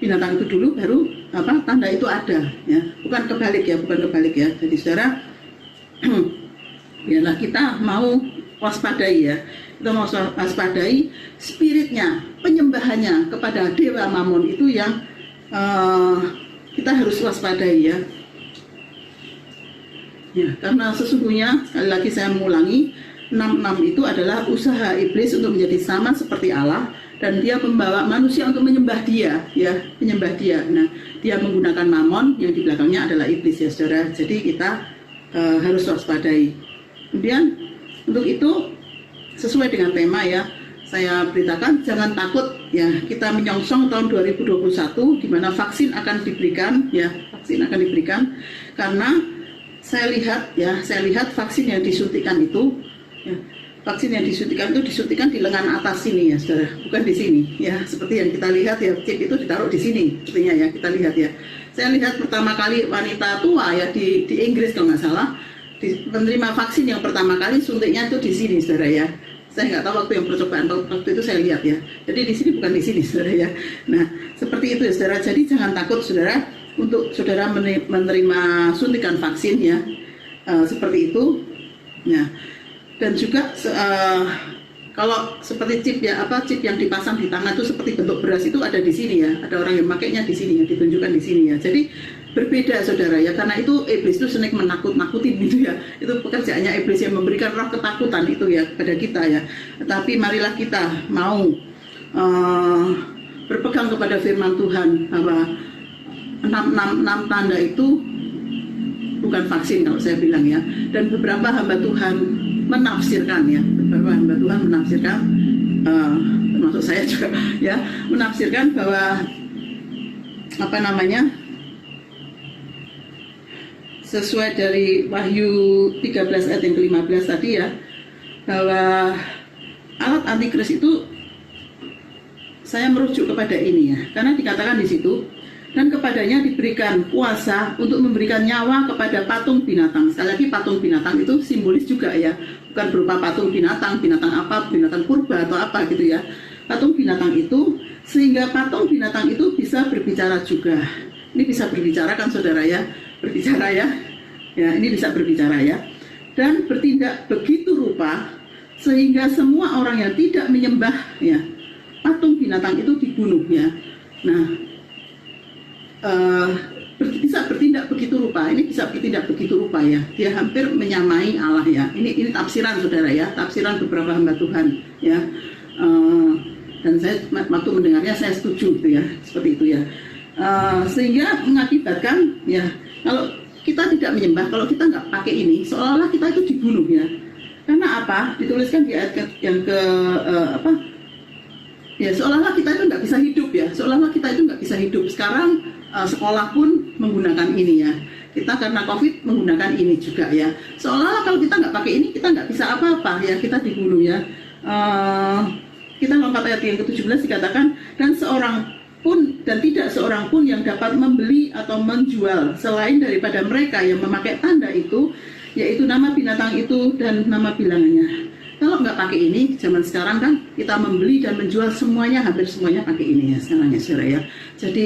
binatang itu dulu, baru tanda itu ada, ya. Bukan kebalik ya, bukan kebalik ya. Jadi saudara, biarlah kita mau waspadai ya. Kita mau waspadai spiritnya, penyembahannya kepada dewa Mammon itu yang kita harus waspadai ya. Ya, karena sesungguhnya sekali lagi saya mengulangi, 66 itu adalah usaha iblis untuk menjadi sama seperti Allah, dan dia membawa manusia untuk menyembah dia, ya, menyembah dia. Nah, dia menggunakan Mammon, yang di belakangnya adalah iblis ya saudara. Jadi kita harus waspadai. Kemudian untuk itu sesuai dengan tema ya, saya beritakan jangan takut ya, kita menyongsong tahun 2021 di mana vaksin akan diberikan ya, vaksin akan diberikan karena saya lihat vaksin yang disuntikan itu ya, vaksin yang disuntikan itu disuntikan di lengan atas sini ya saudara, bukan di sini ya, seperti yang kita lihat ya, chip itu ditaruh di sini sepertinya ya, kita lihat ya. Saya lihat pertama kali wanita tua ya di Inggris kalau nggak salah, menerima vaksin yang pertama kali suntiknya itu di sini saudara ya. Saya nggak tahu waktu yang percobaan, waktu itu saya lihat ya. Jadi di sini bukan di sini saudara ya. Nah seperti itu ya saudara. Jadi jangan takut saudara untuk saudara menerima suntikan vaksin ya, seperti itu. Nah dan juga kalau seperti chip ya, chip yang dipasang di tangan itu seperti bentuk beras itu ada di sini ya. Ada orang yang makainya di sini ya, ditunjukkan di sini ya. Jadi berbeda saudara ya, karena itu iblis itu senang menakut-nakutin gitu ya. Itu pekerjaannya iblis yang memberikan roh ketakutan itu ya kepada kita ya. Tetapi marilah kita mau berpegang kepada firman Tuhan bahwa 6 tanda itu bukan vaksin kalau saya bilang ya. Dan beberapa hamba Tuhan menafsirkan ya, beberapa hamba Tuhan menafsirkan, termasuk saya juga ya, menafsirkan bahwa sesuai dari Wahyu 13 ayat yang ke-15 tadi ya, bahwa alat antikris itu saya merujuk kepada ini ya, karena dikatakan di situ, dan kepadanya diberikan kuasa untuk memberikan nyawa kepada patung binatang. Sekali lagi patung binatang itu simbolis juga ya, bukan berupa patung binatang apa, binatang purba atau apa gitu ya. Patung binatang itu, sehingga patung binatang itu bisa berbicara juga. Ini bisa berbicara kan saudara ya, berbicara ya, ya ini bisa berbicara ya, dan bertindak begitu rupa sehingga semua orang yang tidak menyembah ya patung binatang itu dibunuh ya. Nah bisa bertindak begitu rupa, ini bisa bertindak begitu rupa ya, dia hampir menyamai Allah ya. Ini tafsiran saudara ya, tafsiran beberapa hamba Tuhan ya, dan saya waktu mendengarnya saya setuju gitu ya, seperti itu ya. Sehingga mengakibatkan ya, kalau kita tidak menyembah, kalau kita nggak pakai ini, seolah-olah kita itu dibunuh ya. Karena apa? Dituliskan di ayat yang ke ya, seolah-olah kita itu nggak bisa hidup ya, seolah-olah kita itu nggak bisa hidup. Sekarang sekolah pun menggunakan ini ya, kita karena COVID menggunakan ini juga ya. Seolah-olah kalau kita nggak pakai ini, kita nggak bisa apa-apa ya, kita dibunuh ya. Kita lompat ayat yang ke-17 dikatakan, dan tidak seorang pun yang dapat membeli atau menjual selain daripada mereka yang memakai tanda itu, yaitu nama binatang itu dan nama bilangannya. Kalau nggak pakai ini, zaman sekarang kan kita membeli dan menjual semuanya, hampir semuanya pakai ini ya sekarang ya saudara ya. Jadi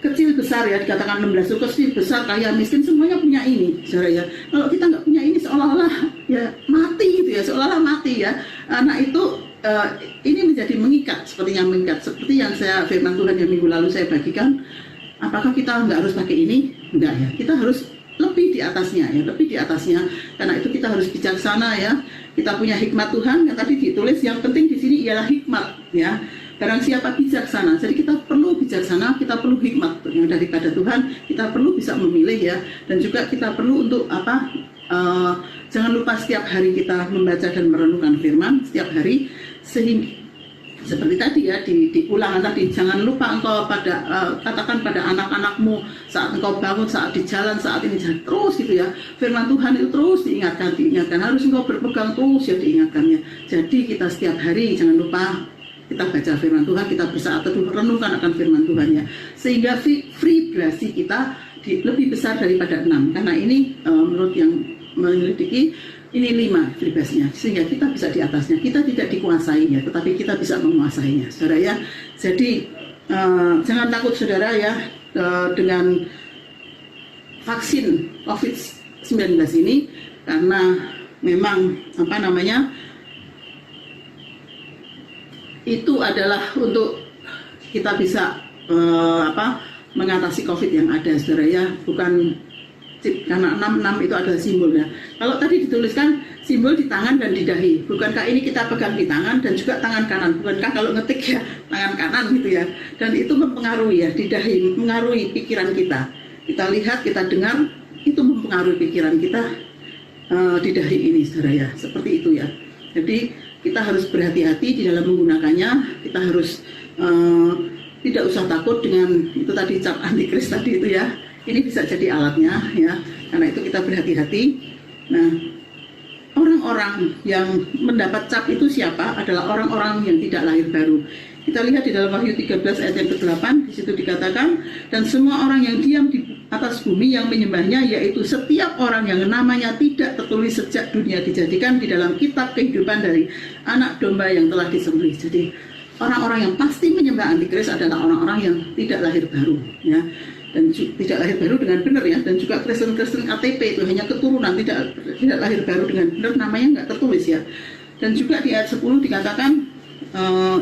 kecil besar ya, dikatakan 16 suku, kecil besar kaya miskin semuanya punya ini saudara ya. Kalau kita nggak punya ini, seolah-olah ya mati gitu ya, seolah-olah mati ya. Nah itu ini menjadi mengikat, sepertinya mengikat, seperti yang saya firman Tuhan yang minggu lalu saya bagikan. Apakah kita nggak harus pakai ini? Enggak ya, kita harus lebih di atasnya ya, lebih di atasnya. Karena itu kita harus bijaksana ya. Kita punya hikmat Tuhan yang tadi ditulis, yang penting di sini ialah hikmat ya. Barang siapa bijaksana, jadi kita perlu bijaksana, kita perlu hikmat yang daripada Tuhan, kita perlu bisa memilih ya. Dan juga kita perlu untuk jangan lupa setiap hari kita membaca dan merenungkan firman setiap hari, sehingga Seperti tadi ya, diulang tadi, jangan lupa engkau katakan pada anak-anakmu saat engkau bangun, saat di jalan, saat ini, jangan terus gitu ya. Firman Tuhan itu terus diingatkan, harus engkau berpegang terus ya diingatkannya. Jadi kita setiap hari jangan lupa kita baca firman Tuhan, kita bersaat teduh renungkan akan firman Tuhan ya. Sehingga vibrasi kita lebih besar daripada 6. Karena ini menurut yang menyelidiki, ini 5 vibrasinya, sehingga kita bisa di atasnya. Kita tidak dikuasainya, tetapi kita bisa menguasainya, saudara ya. Jadi jangan takut saudara ya, dengan vaksin COVID-19 ini, karena memang itu adalah untuk kita bisa mengatasi COVID yang ada, saudara ya. Bukan karena 6 itu adalah simbolnya. Kalau tadi dituliskan simbol di tangan dan di dahi, bukankah ini kita pegang di tangan dan juga tangan kanan? Bukankah kalau ngetik ya tangan kanan gitu ya? Dan itu mempengaruhi ya, di dahi mempengaruhi pikiran kita. Kita lihat, kita dengar, itu mempengaruhi pikiran kita di dahi ini, saudara ya. Seperti itu ya. Jadi kita harus berhati-hati di dalam menggunakannya. Kita harus tidak usah takut dengan itu tadi, cap antikris tadi itu ya. Ini bisa jadi alatnya ya, karena itu kita berhati-hati. Nah, orang-orang yang mendapat cap itu siapa? Adalah orang-orang yang tidak lahir baru. Kita lihat di dalam Wahyu 13 ayat yang ke-8, di situ dikatakan, dan semua orang yang diam di atas bumi yang menyembahnya, yaitu setiap orang yang namanya tidak tertulis sejak dunia dijadikan di dalam kitab kehidupan dari anak domba yang telah disembelih. Jadi orang-orang yang pasti menyembah antikris adalah orang-orang yang tidak lahir baru ya. Dan tidak lahir baru dengan benar ya, dan juga Kristen-Kristen KTP itu hanya keturunan, tidak lahir baru dengan benar, namanya nggak tertulis ya. Dan juga di ayat 10 dikatakan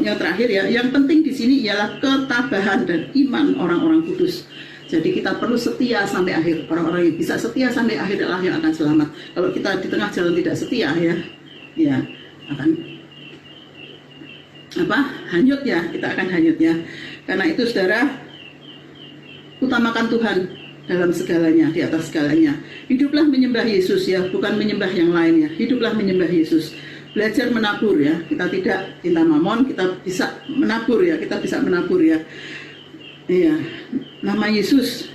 yang terakhir ya, yang penting di sini ialah ketabahan dan iman orang-orang kudus. Jadi kita perlu setia sampai akhir. Orang-orang yang bisa setia sampai akhir adalah yang akan selamat. Kalau kita di tengah jalan tidak setia ya akan hanyut ya, kita akan hanyut ya. Karena itu saudara, utamakan Tuhan dalam segalanya, di atas segalanya. Hiduplah menyembah Yesus ya, bukan menyembah yang lain ya. Hiduplah menyembah Yesus. Belajar menabur ya. Kita tidak cinta mamon, kita bisa menabur ya. Kita bisa menabur ya. Iya. Nama Yesus,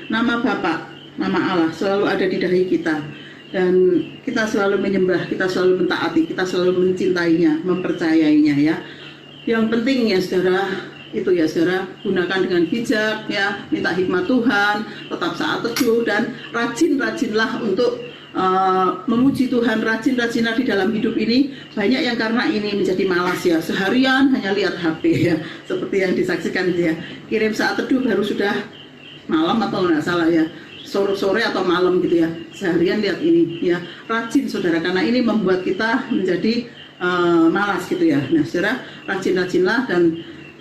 nama Bapa, nama Allah selalu ada di dahi kita. Dan kita selalu menyembah, kita selalu mentaati, kita selalu mencintainya, mempercayainya ya. Yang penting ya saudara, itu ya saudara, gunakan dengan bijak ya, minta hikmat Tuhan, tetap saat teduh, dan rajin-rajinlah untuk memuji Tuhan, rajin-rajinlah di dalam hidup ini. Banyak yang karena ini menjadi malas ya, seharian hanya lihat HP ya, seperti yang disaksikan ya, kirim saat teduh baru sudah malam atau nggak salah ya, sore atau malam gitu ya, seharian lihat ini ya. Rajin saudara, karena ini membuat kita menjadi malas gitu ya. Nah saudara, rajin-rajinlah dan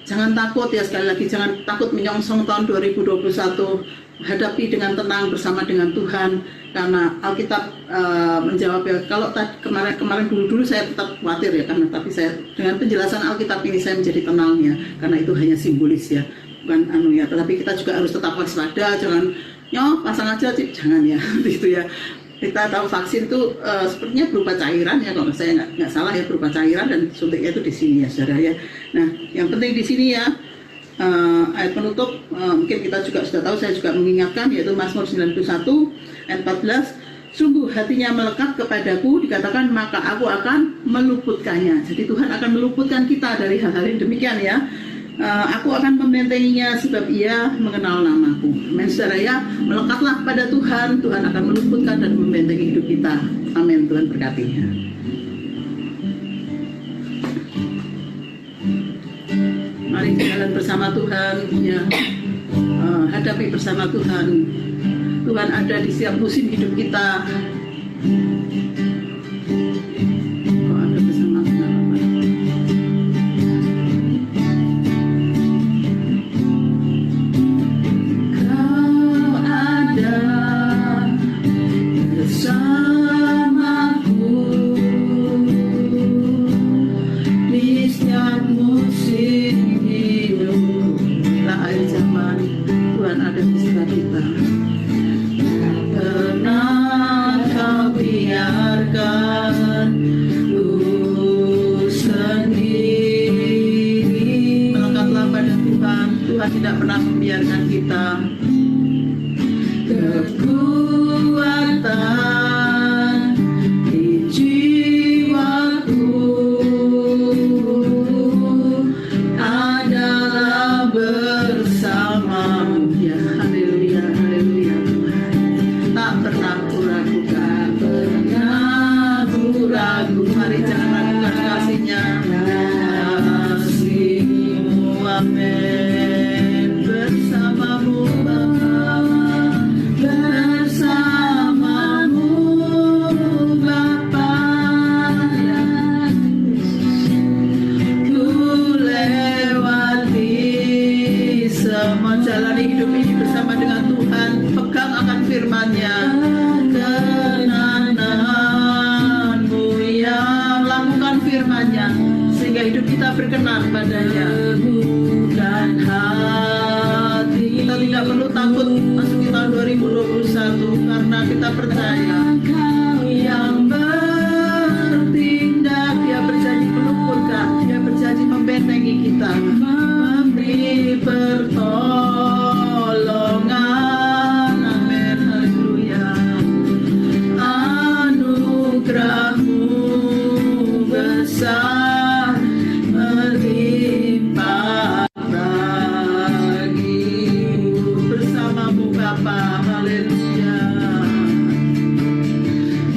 jangan takut ya, sekali lagi jangan takut menyongsong tahun 2021. Hadapi dengan tenang bersama dengan Tuhan, karena Alkitab menjawab ya. Kalau kemarin dulu saya tetap khawatir ya, karena tapi saya dengan penjelasan Alkitab ini saya menjadi tenang ya, karena itu hanya simbolis ya, bukan ya. Tetapi kita juga harus tetap waspada, jangan pasang aja jangan ya, gitu ya. Kita tahu vaksin itu sepertinya berupa cairan ya, kalau saya nggak salah ya, berupa cairan, dan suntiknya itu di sini ya saudara ya. Nah yang penting di sini ya, ayat penutup mungkin kita juga sudah tahu, saya juga mengingatkan, yaitu Mazmur 91 ayat 14, sungguh hatinya melekat kepadaku, dikatakan maka aku akan meluputkannya. Jadi Tuhan akan meluputkan kita dari hal-hal yang demikian ya. Aku akan membentenginya sebab ia mengenal namaku. Amin saudara ya, melekatlah pada Tuhan, Tuhan akan meluputkan dan membentengi hidup kita. Amin, Tuhan berkati ya. Mari jalan bersama Tuhan ya, hadapi bersama Tuhan. Tuhan ada di setiap musim hidup kita. Kau ada bersama Tuhan. Kau ada bersamaku di setiap musim hidup. Inilah akhir zaman, Tuhan ada di sekitar kita. Pernah kau biarkan jiwaku adalah bersamamu. Ya, haleluya, haleluya Tuhan. Tak pernah ku ragukan, ragu. Mari jangan ragukan kasih-Nya. Kasih-Mu, amin. Bersamamu Bapa, bersamamu Bapa. Ku lewati semua jalan hidup ini bersama dengan Tuhan. Pegang akan firman-Nya. Kenanan-Mu yang lakukan firman-Nya sehingga hidup kita berkenan padanya. Dan hati kita tidak perlu takut masuki tahun 2021 karena kita percaya Engkau yang bertindak. Dia berjanji meluputkan, Dia berjanji membentengi kita, memberi pertolongan. Amin, haleluya. Anugerah-Mu besar melimpah bagiku. Bersamamu Bapa, haleluya.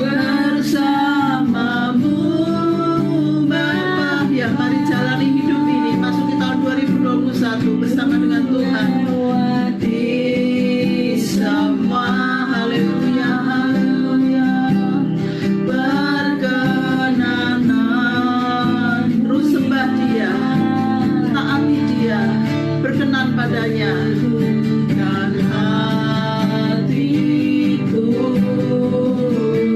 Bersamamu Bapa. Ya, mari jalani hidup ini masuki tahun 2021 bersama dengan Tuhan. Di semua, haleluya, haleluya. Berkenanan, terus sembah Dia, taati Dia, berkenan padanya. Dan hatiku,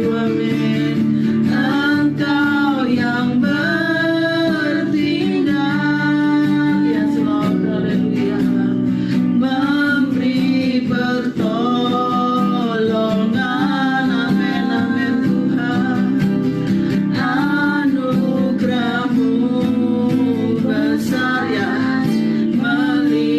amin. Engkau yang bertindak, yes Lord, haleluya. Memberi pertolongan, amin, amin Tuhan. Anugerah-Mu besar ya, melimpah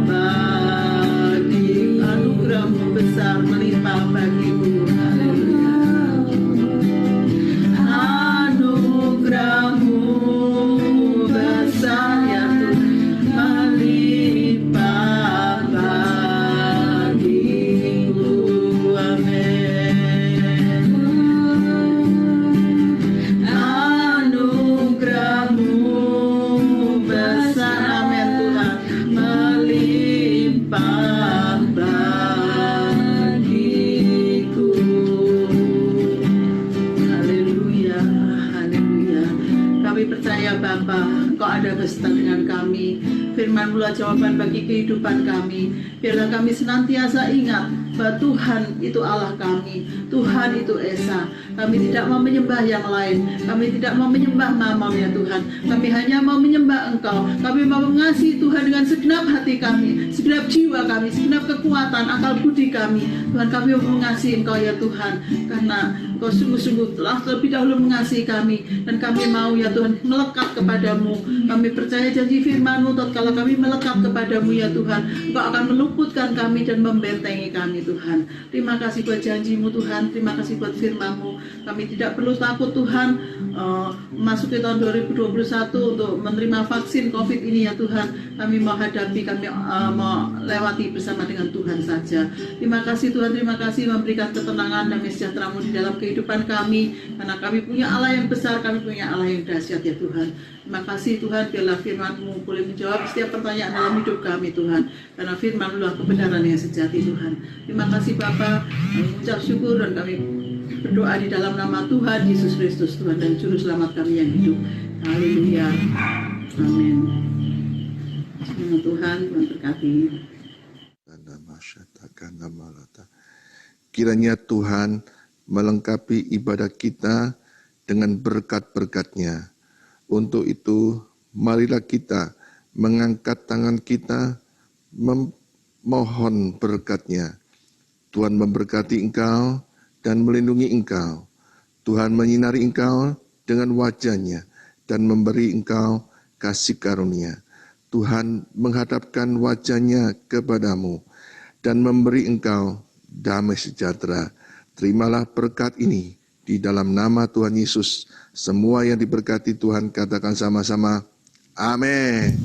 bagi. Anugerah-Mu besar melimpah bagiku, haleluya. Anugerah-Mu besar ya Tuhan, melimpah bagiku, amin. Anugerah-Mu besar, amin Tuhan, melimpah bagiku. Haleluya, haleluya. Kami percaya Bapa, Engkau ada beserta dengan kami. Firman-Mu lah jawaban bagi kehidupan kami. Biarlah kami senantiasa ingat bahwa Tuhan itu Allah kami, Tuhan itu Esa. Kami tidak mau menyembah yang lain, kami tidak mau menyembah mamamu ya Tuhan. Kami hanya mau menyembah Engkau. Kami mau mengasihi Tuhan dengan segenap hati kami, segenap jiwa kami, segenap kekuatan, akal budi kami. Tuhan, kami mau mengasihi Engkau ya Tuhan, karena Engkau sungguh-sungguh telah terlebih dahulu mengasihi kami. Dan kami mau ya Tuhan melekat kepadamu. Kami percaya janji firman-Mu, tatkala kami melekat kepadamu ya Tuhan, Engkau akan meluputkan kami dan membentengi kami Tuhan. Terima kasih buat janji-Mu Tuhan, terima kasih buat firman-Mu. Kami tidak perlu takut Tuhan memasuki tahun 2021 untuk menerima vaksin COVID ini ya Tuhan. Kami mau hadapi, kami mau lewati bersama dengan Tuhan saja. Terima kasih Tuhan, terima kasih memberikan ketenangan dan sejahtera-Mu di dalam kehidupan kami, karena kami punya Allah yang besar, kami punya Allah yang dahsyat ya Tuhan. Terima kasih Tuhan, biarlah firman-Mu boleh menjawab setiap pertanyaan dalam hidup kami Tuhan, karena firman-Mu adalah kebenaran yang sejati Tuhan. Terima kasih Bapa, kami mengucap syukur dan kami berdoa di dalam nama Tuhan Yesus Kristus, Tuhan dan Juru Selamat kami yang hidup. Haleluya, amin. Semoga Tuhan berkati. Kiranya Tuhan melengkapi ibadah kita dengan berkat-berkat-Nya. Untuk itu, marilah kita mengangkat tangan kita, memohon berkat-Nya. Tuhan memberkati engkau dan melindungi engkau. Tuhan menyinari engkau dengan wajah-Nya dan memberi engkau kasih karunia. Tuhan menghadapkan wajah-Nya kepadamu dan memberi engkau damai sejahtera. Terimalah berkat ini Di dalam nama Tuhan Yesus, semua yang diberkati Tuhan katakan sama-sama, amin.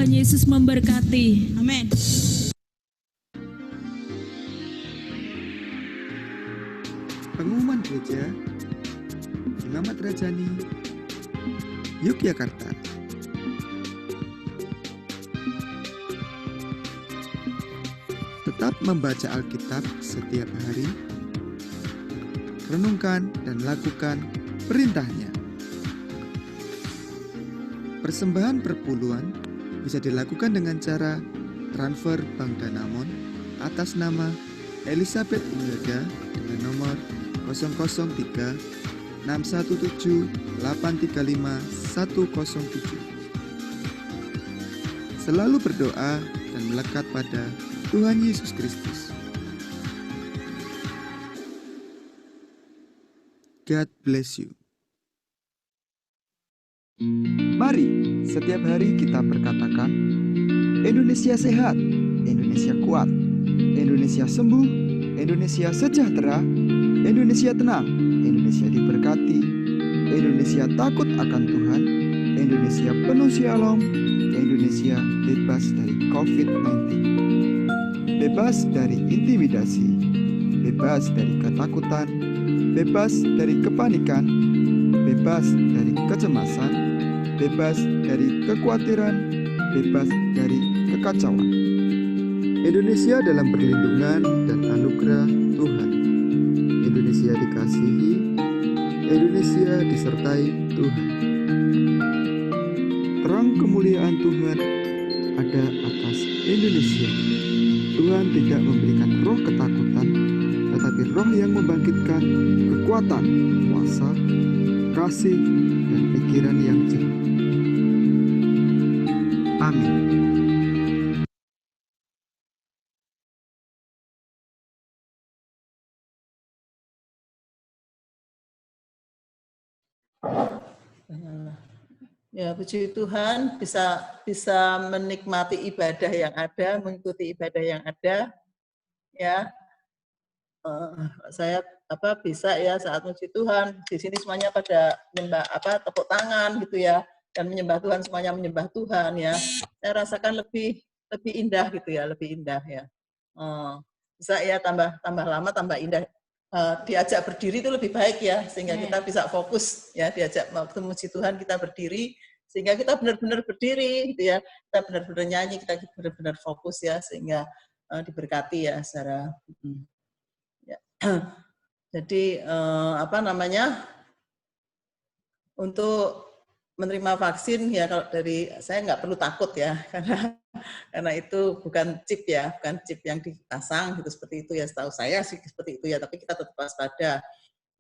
Yesus memberkati. Amin. Pengumuman gereja Imamat Rajani, Yogyakarta. Tetap membaca Alkitab setiap hari, renungkan dan lakukan perintahnya. Persembahan perpuluhan bisa dilakukan dengan cara transfer bank Danamon atas nama Elizabeth Imelda dengan nomor 003 617 835 107. Selalu berdoa dan melekat pada Tuhan Yesus Kristus. God bless you. Mari setiap hari kita berkatakan, Indonesia sehat, Indonesia kuat, Indonesia sembuh, Indonesia sejahtera, Indonesia tenang, Indonesia diberkati, Indonesia takut akan Tuhan, Indonesia penuh shalom, Indonesia bebas dari COVID-19, bebas dari intimidasi, bebas dari ketakutan, bebas dari kepanikan, bebas dari kecemasan, bebas dari kekhawatiran, bebas dari kekacauan. Indonesia dalam perlindungan dan anugerah Tuhan. Indonesia dikasihi, Indonesia disertai Tuhan. Terang kemuliaan Tuhan ada atas Indonesia. Tuhan tidak memberikan roh ketakutan, tetapi roh yang membangkitkan kekuatan, kuasa, kasih, dan pikiran yang jernih. Amin. Ya, puji Tuhan bisa menikmati ibadah yang ada, mengikuti ibadah yang ada. Ya, saya bisa ya saat puji Tuhan di sini semuanya pada menyembah tepuk tangan gitu ya, dan menyembah Tuhan, semuanya menyembah Tuhan ya. Saya rasakan lebih indah gitu ya, lebih indah ya. Bisa ya tambah lama tambah indah. Diajak berdiri itu lebih baik ya, sehingga kita bisa fokus ya, diajak waktu memuji Tuhan kita berdiri, sehingga kita benar-benar berdiri gitu ya, kita benar-benar nyanyi, kita benar-benar fokus ya, sehingga diberkati ya secara ya. Jadi untuk menerima vaksin ya, kalau dari saya nggak perlu takut ya, karena itu bukan chip ya, bukan chip yang dipasang gitu seperti itu ya, setahu saya sih seperti itu ya, tapi kita tetap waspada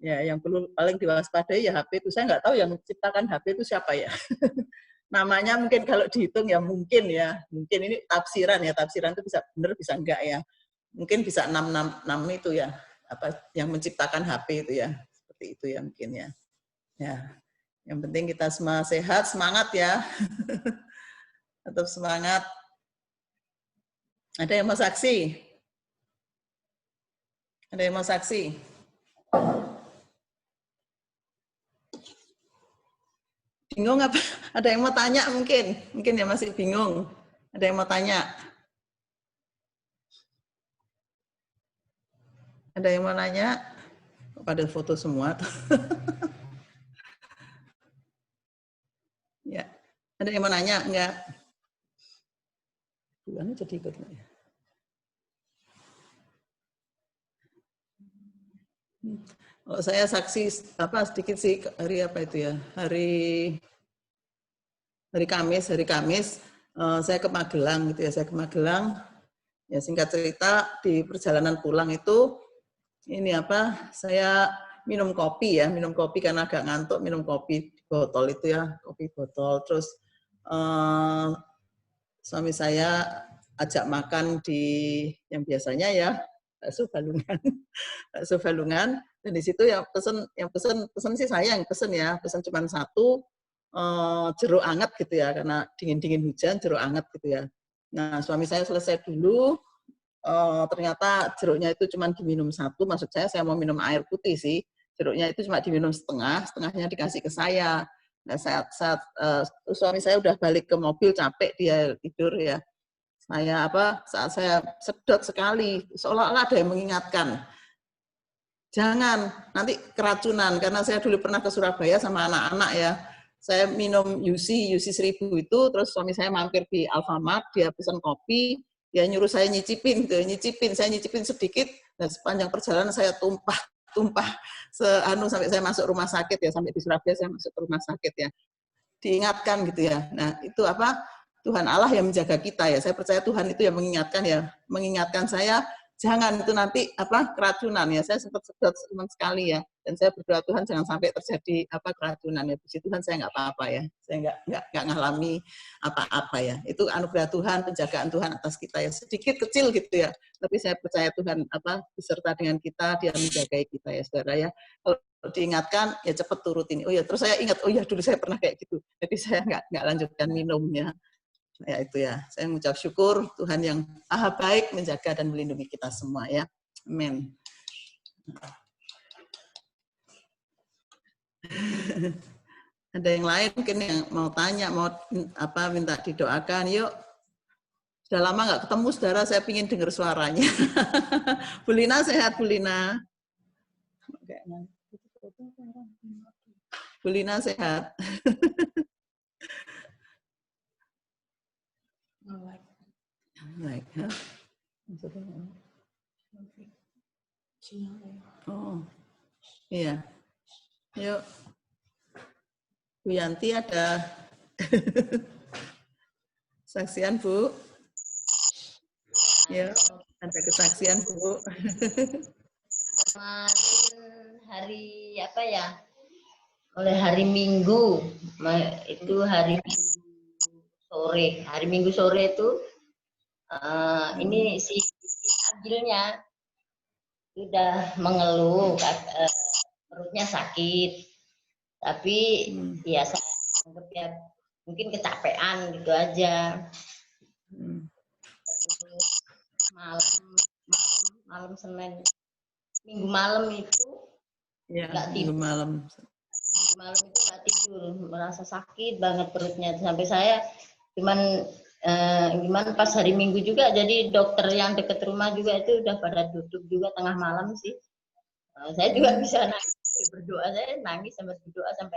Ya, yang perlu paling diwaspadai ya HP itu. Saya nggak tahu yang menciptakan HP itu siapa ya. Namanya mungkin kalau dihitung ya mungkin ini tafsiran ya, tafsiran itu bisa benar bisa enggak ya. Mungkin bisa 666 itu ya, apa yang menciptakan HP itu ya. Seperti itu ya mungkin ya. Ya. Yang penting kita semua sehat, semangat ya. Tetap semangat. Ada yang mau saksi? Ada yang mau saksi? Bingung apa? Ada yang mau tanya mungkin? Mungkin ya masih bingung. Ada yang mau tanya? Ada yang mau nanya? Pada foto semua. Ya. Ada yang mau nanya? Enggak? Bukan jadi ikut. Oh, saya saksi apa sedikit sih hari apa itu ya? Hari Kamis saya ke Magelang gitu ya. Saya ke Magelang. Ya singkat cerita di perjalanan pulang itu ini apa? Saya minum kopi karena agak ngantuk, minum kopi di botol itu ya, kopi botol. Terus suami saya ajak makan di yang biasanya ya bakso balungan, dan di situ yang pesen sih saya yang pesen cuma satu jeruk anget gitu ya, karena dingin hujan jeruk anget gitu ya. Nah suami saya selesai dulu, ternyata jeruknya itu cuma diminum satu, maksud saya mau minum air putih sih, jeruknya itu cuma diminum setengahnya dikasih ke saya. Nah saat suami saya udah balik ke mobil capek dia tidur ya. Saat saya sedot sekali, seolah-olah ada yang mengingatkan. Jangan, nanti keracunan. Karena saya dulu pernah ke Surabaya sama anak-anak ya. Saya minum UC 1000 itu, terus suami saya mampir di Alfamart, dia pesan kopi, dia nyuruh saya nyicipin. Saya nyicipin sedikit, dan sepanjang perjalanan saya tumpah sampai saya masuk rumah sakit ya, sampai di Surabaya saya masuk ke rumah sakit ya. Diingatkan gitu ya. Nah itu apa? Tuhan Allah yang menjaga kita ya. Saya percaya Tuhan itu yang mengingatkan saya jangan itu nanti apa keracunan ya. Saya sempat sedot cuma sekali ya. Dan saya berdoa Tuhan jangan sampai terjadi apa keracunan ya. Puji Tuhan saya nggak apa-apa ya. Saya nggak ngalami apa-apa ya. Itu anugerah Tuhan, penjagaan Tuhan atas kita ya. Sedikit kecil gitu ya. Tapi saya percaya Tuhan apa beserta dengan kita, Dia menjagai kita ya saudara ya. Kalau diingatkan ya cepat turutin. Oh ya, terus saya ingat, oh ya dulu saya pernah kayak gitu. Jadi saya nggak lanjutkan minumnya. Ya itu ya, saya mengucap syukur Tuhan yang Maha baik menjaga dan melindungi kita semua ya. Amin. Ada yang lain mungkin yang mau tanya, mau apa minta didoakan, yuk. Sudah lama nggak ketemu saudara, saya ingin dengar suaranya. Bu Lina sehat, Bu Lina? Bu Lina sehat. Baik, ya. Oh, iya. Yuk, Bu Yanti ada saksian, Bu. Yuk, ada kesaksian, Bu. Kemarin hari apa ya? Oleh hari Minggu, itu hari Minggu sore itu ini si Agilnya sudah mengeluh, perutnya sakit, tapi ya saya anggap ya mungkin kecapean gitu aja. Malam Senin, Minggu malam itu nggak tidur. Minggu malam itu nggak tidur, merasa sakit banget perutnya sampai saya gimana pas hari Minggu juga, jadi dokter yang deket rumah juga itu udah pada duduk juga tengah malam sih. Saya juga bisa nangis sampai berdoa sampai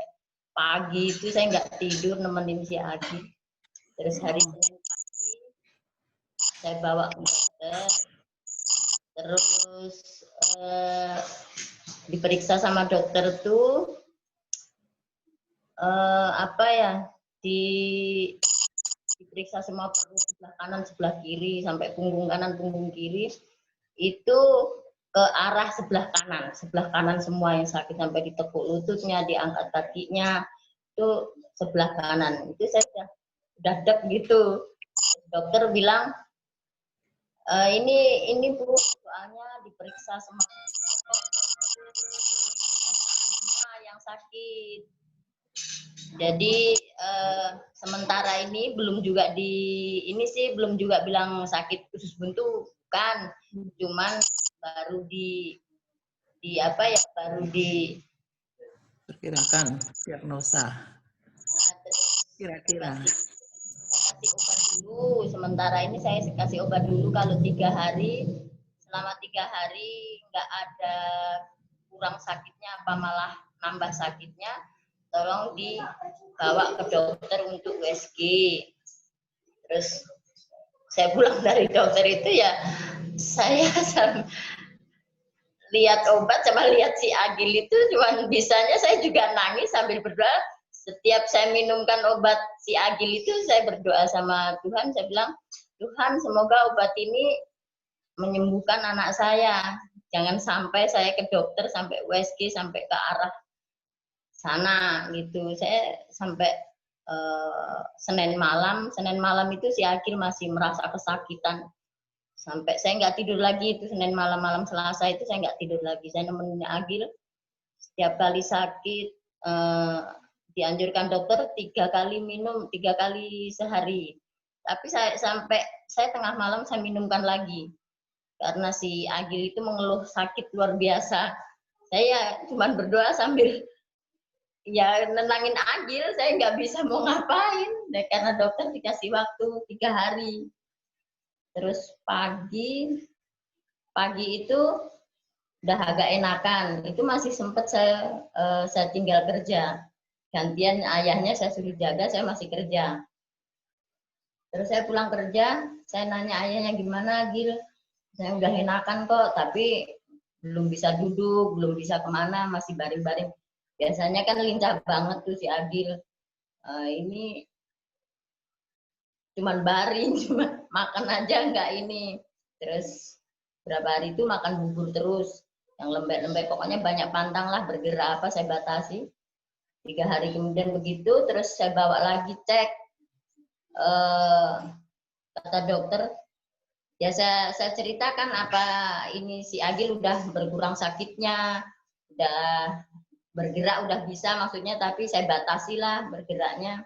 pagi itu saya nggak tidur nemenin si Agi. Terus hari Senin pagi saya bawa ke dokter, terus diperiksa sama dokter tuh diperiksa semua perut sebelah kanan sebelah kiri sampai punggung kanan punggung kiri itu ke arah sebelah kanan semua yang sakit, sampai ditekuk lututnya, diangkat kakinya, itu sebelah kanan. Itu saya udah dek gitu. Dokter bilang, ini Bu, soalnya diperiksa semua yang sakit. Jadi sementara ini belum juga belum juga bilang sakit usus buntu, bukan, cuman baru Perkirakan diagnosa. Kira-kira. Kasih obat dulu. Sementara ini saya kasih obat dulu. Kalau 3 hari, selama 3 hari nggak ada kurang sakitnya, apa malah nambah sakitnya, tolong dibawa ke dokter untuk USG. Terus saya pulang dari dokter itu ya, saya lihat obat sama lihat si Agil itu cuman bisanya saya juga nangis sambil berdoa. Setiap saya minumkan obat si Agil itu saya berdoa sama Tuhan, saya bilang, Tuhan semoga obat ini menyembuhkan anak saya. Jangan sampai saya ke dokter sampai USG sampai ke arah sana gitu. Saya sampai Senin malam itu si Agil masih merasa kesakitan. Sampai saya nggak tidur lagi itu Senin malam Selasa itu saya nggak tidur lagi. Saya nemenin Agil setiap kali sakit, dianjurkan dokter 3 kali minum, 3 kali sehari. Tapi saya tengah malam saya minumkan lagi. Karena si Agil itu mengeluh sakit luar biasa. Saya cuma berdoa sambil ya nenangin Agil, saya nggak bisa mau ngapain. Karena dokter dikasih waktu 3 hari. Terus pagi itu udah agak enakan. Itu masih sempat saya tinggal kerja. Gantian ayahnya saya suruh jaga, saya masih kerja. Terus saya pulang kerja, saya nanya ayahnya gimana Agil. Saya udah enakan kok, tapi belum bisa duduk, belum bisa kemana, masih baring-baring. Biasanya kan lincah banget tuh si Agil. Ini cuman baring, cuma makan aja enggak ini. Terus berapa hari itu makan bubur terus, yang lembek-lembek, pokoknya banyak pantang lah, bergerak apa saya batasi. 3 hari kemudian begitu, terus saya bawa lagi cek, kata dokter, ya saya ceritakan apa ini si Agil udah berkurang sakitnya, udah bergerak, udah bisa maksudnya, tapi saya batasi lah bergeraknya.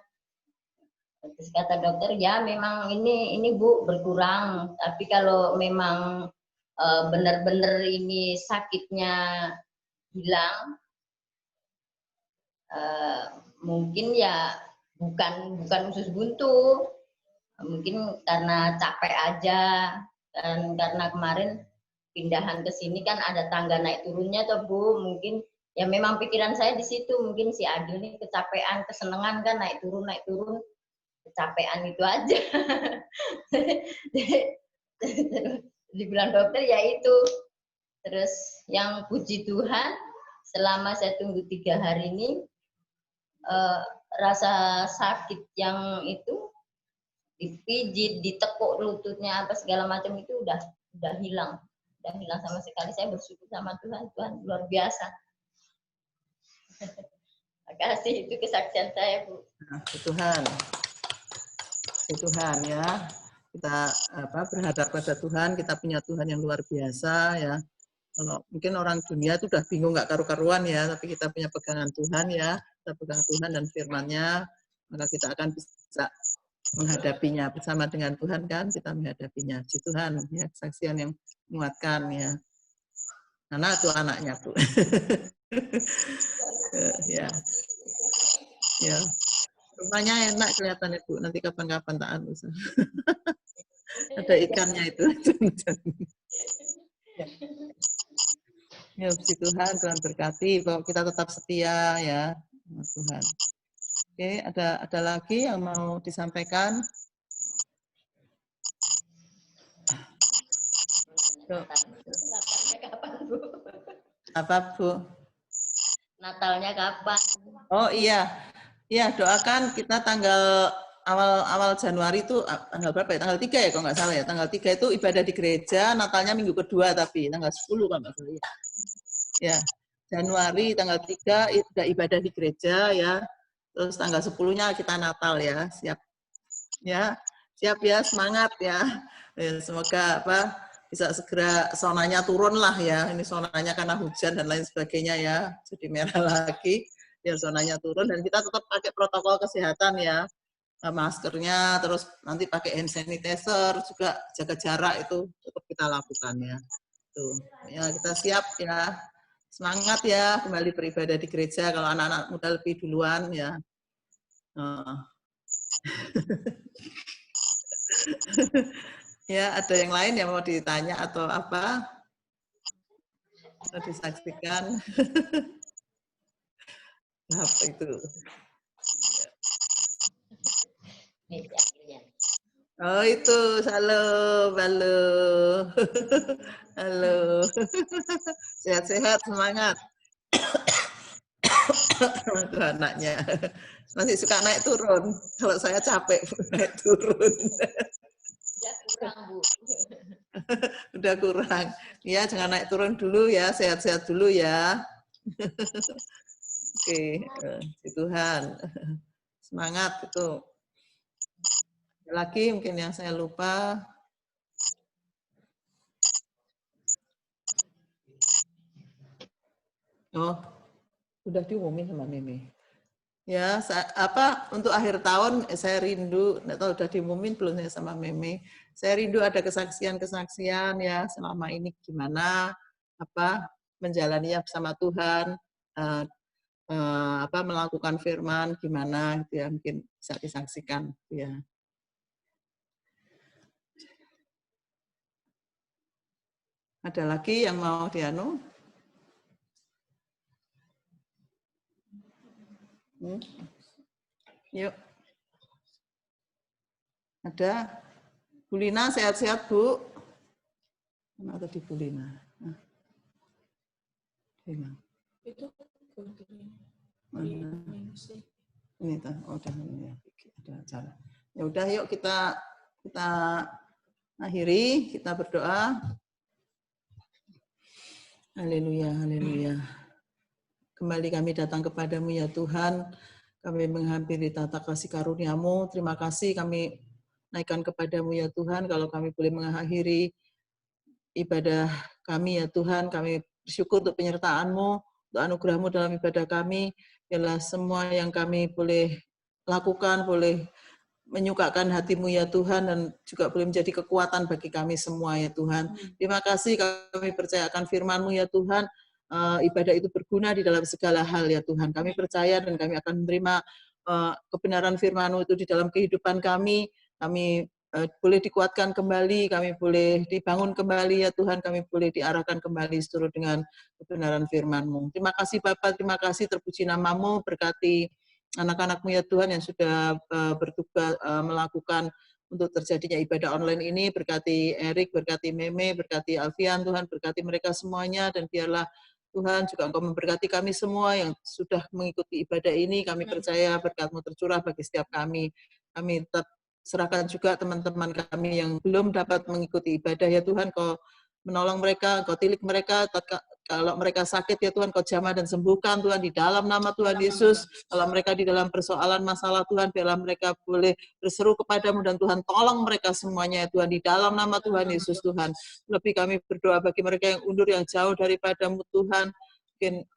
Terus kata dokter, ya memang ini Bu berkurang, tapi kalau memang benar-benar ini sakitnya hilang, mungkin ya bukan usus buntu, mungkin karena capek aja, dan karena kemarin pindahan ke sini kan ada tangga naik turunnya tuh Bu, mungkin ya memang pikiran saya di situ, mungkin si Agil nih kecapean, kesenengan kan naik turun, kecapean itu aja. Dibilang dokter ya itu. Terus yang puji Tuhan, selama saya tunggu 3 hari ini, rasa sakit yang itu dipijit, ditekuk lututnya apa segala macam itu udah hilang sama sekali. Saya bersyukur sama Tuhan luar biasa. Terima kasih, itu kesaksian saya Bu. Nah, Tuhan ya, kita berhadap pada Tuhan, kita punya Tuhan yang luar biasa ya. Kalau mungkin orang dunia itu udah bingung nggak karu-karuan ya, tapi kita punya pegangan Tuhan ya, kita pegang Tuhan dan firman-Nya, maka kita akan bisa menghadapinya bersama dengan Tuhan kan, kita menghadapinya. Puji Tuhan ya, kesaksian yang menguatkan ya. Anak itu anaknya Bu. Ya. Rumahnya enak kelihatannya Bu, nanti kapan-kapan tak anu. Ada ikannya itu. Ya, puji Tuhan, Tuhan berkati bahwa kita tetap setia ya, Tuhan. Oke, ada lagi yang mau disampaikan? Natalnya kapan Bu? Apa Bu? Natalnya kapan? Oh iya, doakan kita tanggal awal Januari itu tanggal berapa ya? Tanggal 3 ya kalau nggak salah ya. Tanggal 3 itu ibadah di gereja, Natalnya minggu kedua tapi tanggal 10 kalau nggak salah ya. Ya, Januari tanggal 3 udah ibadah di gereja ya. Terus tanggal 10-nya kita Natal ya. Siap. Ya. Siap ya, semangat ya. Semoga bisa segera sonanya turun lah ya. Ini sonanya karena hujan dan lain sebagainya ya. Jadi merah lagi. Biar sonanya turun dan kita tetap pakai protokol kesehatan ya. Maskernya, terus nanti pakai hand sanitizer, juga jaga jarak itu tetap kita lakukan ya. Tuh, ya kita siap ya. Semangat ya kembali beribadah di gereja kalau anak-anak muda lebih duluan ya. Ya, ada yang lain yang mau ditanya atau apa? Mau disaksikan? Apa itu? Oh itu, halo, halo, halo, sehat-sehat, semangat. Itu anaknya masih suka naik turun. Kalau saya capek naik turun. Udah kurang, Bu. Udah kurang. Ya, jangan naik turun dulu ya, sehat-sehat dulu ya. Oke, Tuhan. Semangat itu. Lagi mungkin yang saya lupa. Oh, udah diumumin sama Mimi. Ya, untuk akhir tahun saya rindu, nggak tahu udah diumumin belum ya sama Mimi. Saya rindu ada kesaksian-kesaksian ya selama ini gimana menjalaninya bersama Tuhan, melakukan firman gimana gitu ya, mungkin bisa disaksikan ya. Ada lagi yang mau dianu? Yuk. Ada? Bu Lina sehat-sehat, Bu? Mana tadi Bu Lina? Itu ini tuh, udah ada acara. Ya udah, yuk kita akhiri, kita berdoa. Haleluya, haleluya. Kembali kami datang kepadamu ya Tuhan, kami menghampiri tata kasih karunia-Mu. Terima kasih kami naikkan kepadamu ya Tuhan, kalau kami boleh mengakhiri ibadah kami ya Tuhan, kami bersyukur untuk penyertaan-Mu, untuk anugerah-Mu dalam ibadah kami. Biarlah semua yang kami boleh lakukan, boleh menyukakan hati-Mu ya Tuhan, dan juga boleh menjadi kekuatan bagi kami semua ya Tuhan. Terima kasih kami percayakan firman-Mu ya Tuhan, ibadah itu berguna di dalam segala hal ya Tuhan. Kami percaya dan kami akan menerima kebenaran firman-Mu itu di dalam kehidupan kami. Kami boleh dikuatkan kembali, kami boleh dibangun kembali ya Tuhan, kami boleh diarahkan kembali seturut dengan kebenaran firman-Mu. Terima kasih Bapa, terima kasih, terpuji nama-Mu, berkati anak-anak-Mu ya Tuhan yang sudah bertugas melakukan untuk terjadinya ibadah online ini. Berkati Erik, berkati Meme, berkati Alfian, Tuhan berkati mereka semuanya, dan biarlah Tuhan juga Engkau memberkati kami semua yang sudah mengikuti ibadah ini. Kami percaya berkat-Mu tercurah bagi setiap kami. Kami tetap serahkan juga teman-teman kami yang belum dapat mengikuti ibadah ya Tuhan, Kau menolong mereka, Kau tilik mereka, kalau mereka sakit ya Tuhan, Kau jamah dan sembuhkan Tuhan di dalam nama Tuhan Yesus. Kalau mereka di dalam persoalan masalah Tuhan, biarlah mereka boleh berseru kepadamu dan Tuhan tolong mereka semuanya ya Tuhan di dalam nama Tuhan Yesus Tuhan. Lebih kami berdoa bagi mereka yang undur, yang jauh daripadamu Tuhan, mungkin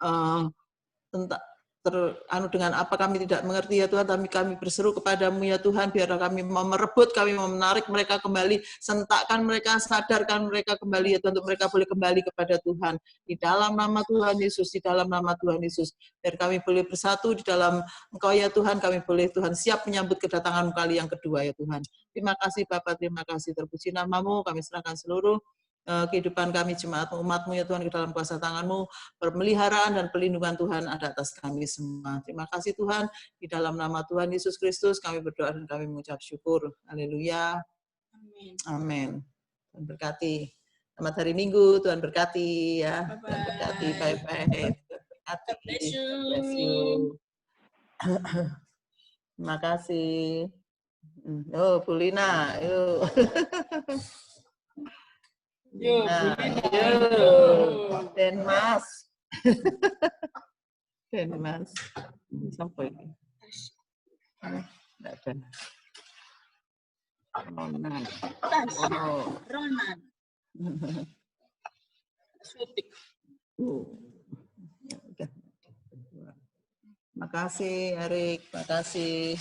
dengan apa kami tidak mengerti ya Tuhan, tapi kami berseru kepadamu ya Tuhan, biarlah kami mau merebut, kami mau menarik mereka kembali, sentakkan mereka, sadarkan mereka kembali ya Tuhan, untuk mereka boleh kembali kepada Tuhan. Di dalam nama Tuhan Yesus, di dalam nama Tuhan Yesus, biar kami boleh bersatu di dalam Engkau ya Tuhan, kami boleh Tuhan siap menyambut kedatangan kali yang kedua ya Tuhan. Terima kasih Bapa, terima kasih, terpuji nama-Mu, kami serahkan seluruh kehidupan kami jemaat umat-Mu ya Tuhan ke dalam kuasa tangan-Mu, pemeliharaan dan pelindungan Tuhan ada atas kami semua. Terima kasih Tuhan, di dalam nama Tuhan Yesus Kristus kami berdoa dan kami mengucap syukur. Haleluya. Amin. Tuhan berkati. Selamat hari Minggu, Tuhan berkati ya. Tuhan berkati, bye-bye. Tuhan berkati. Bless you. Terima kasih. Oh, Bu Lina, yuk. Yuk, Nah, Bu Lina, yuk. Denmas. Denmas. Sampai ini. Enggak ada. Ronan. Oh. Ronan. Sutik. Ya, udah. Makasih Erik, makasih.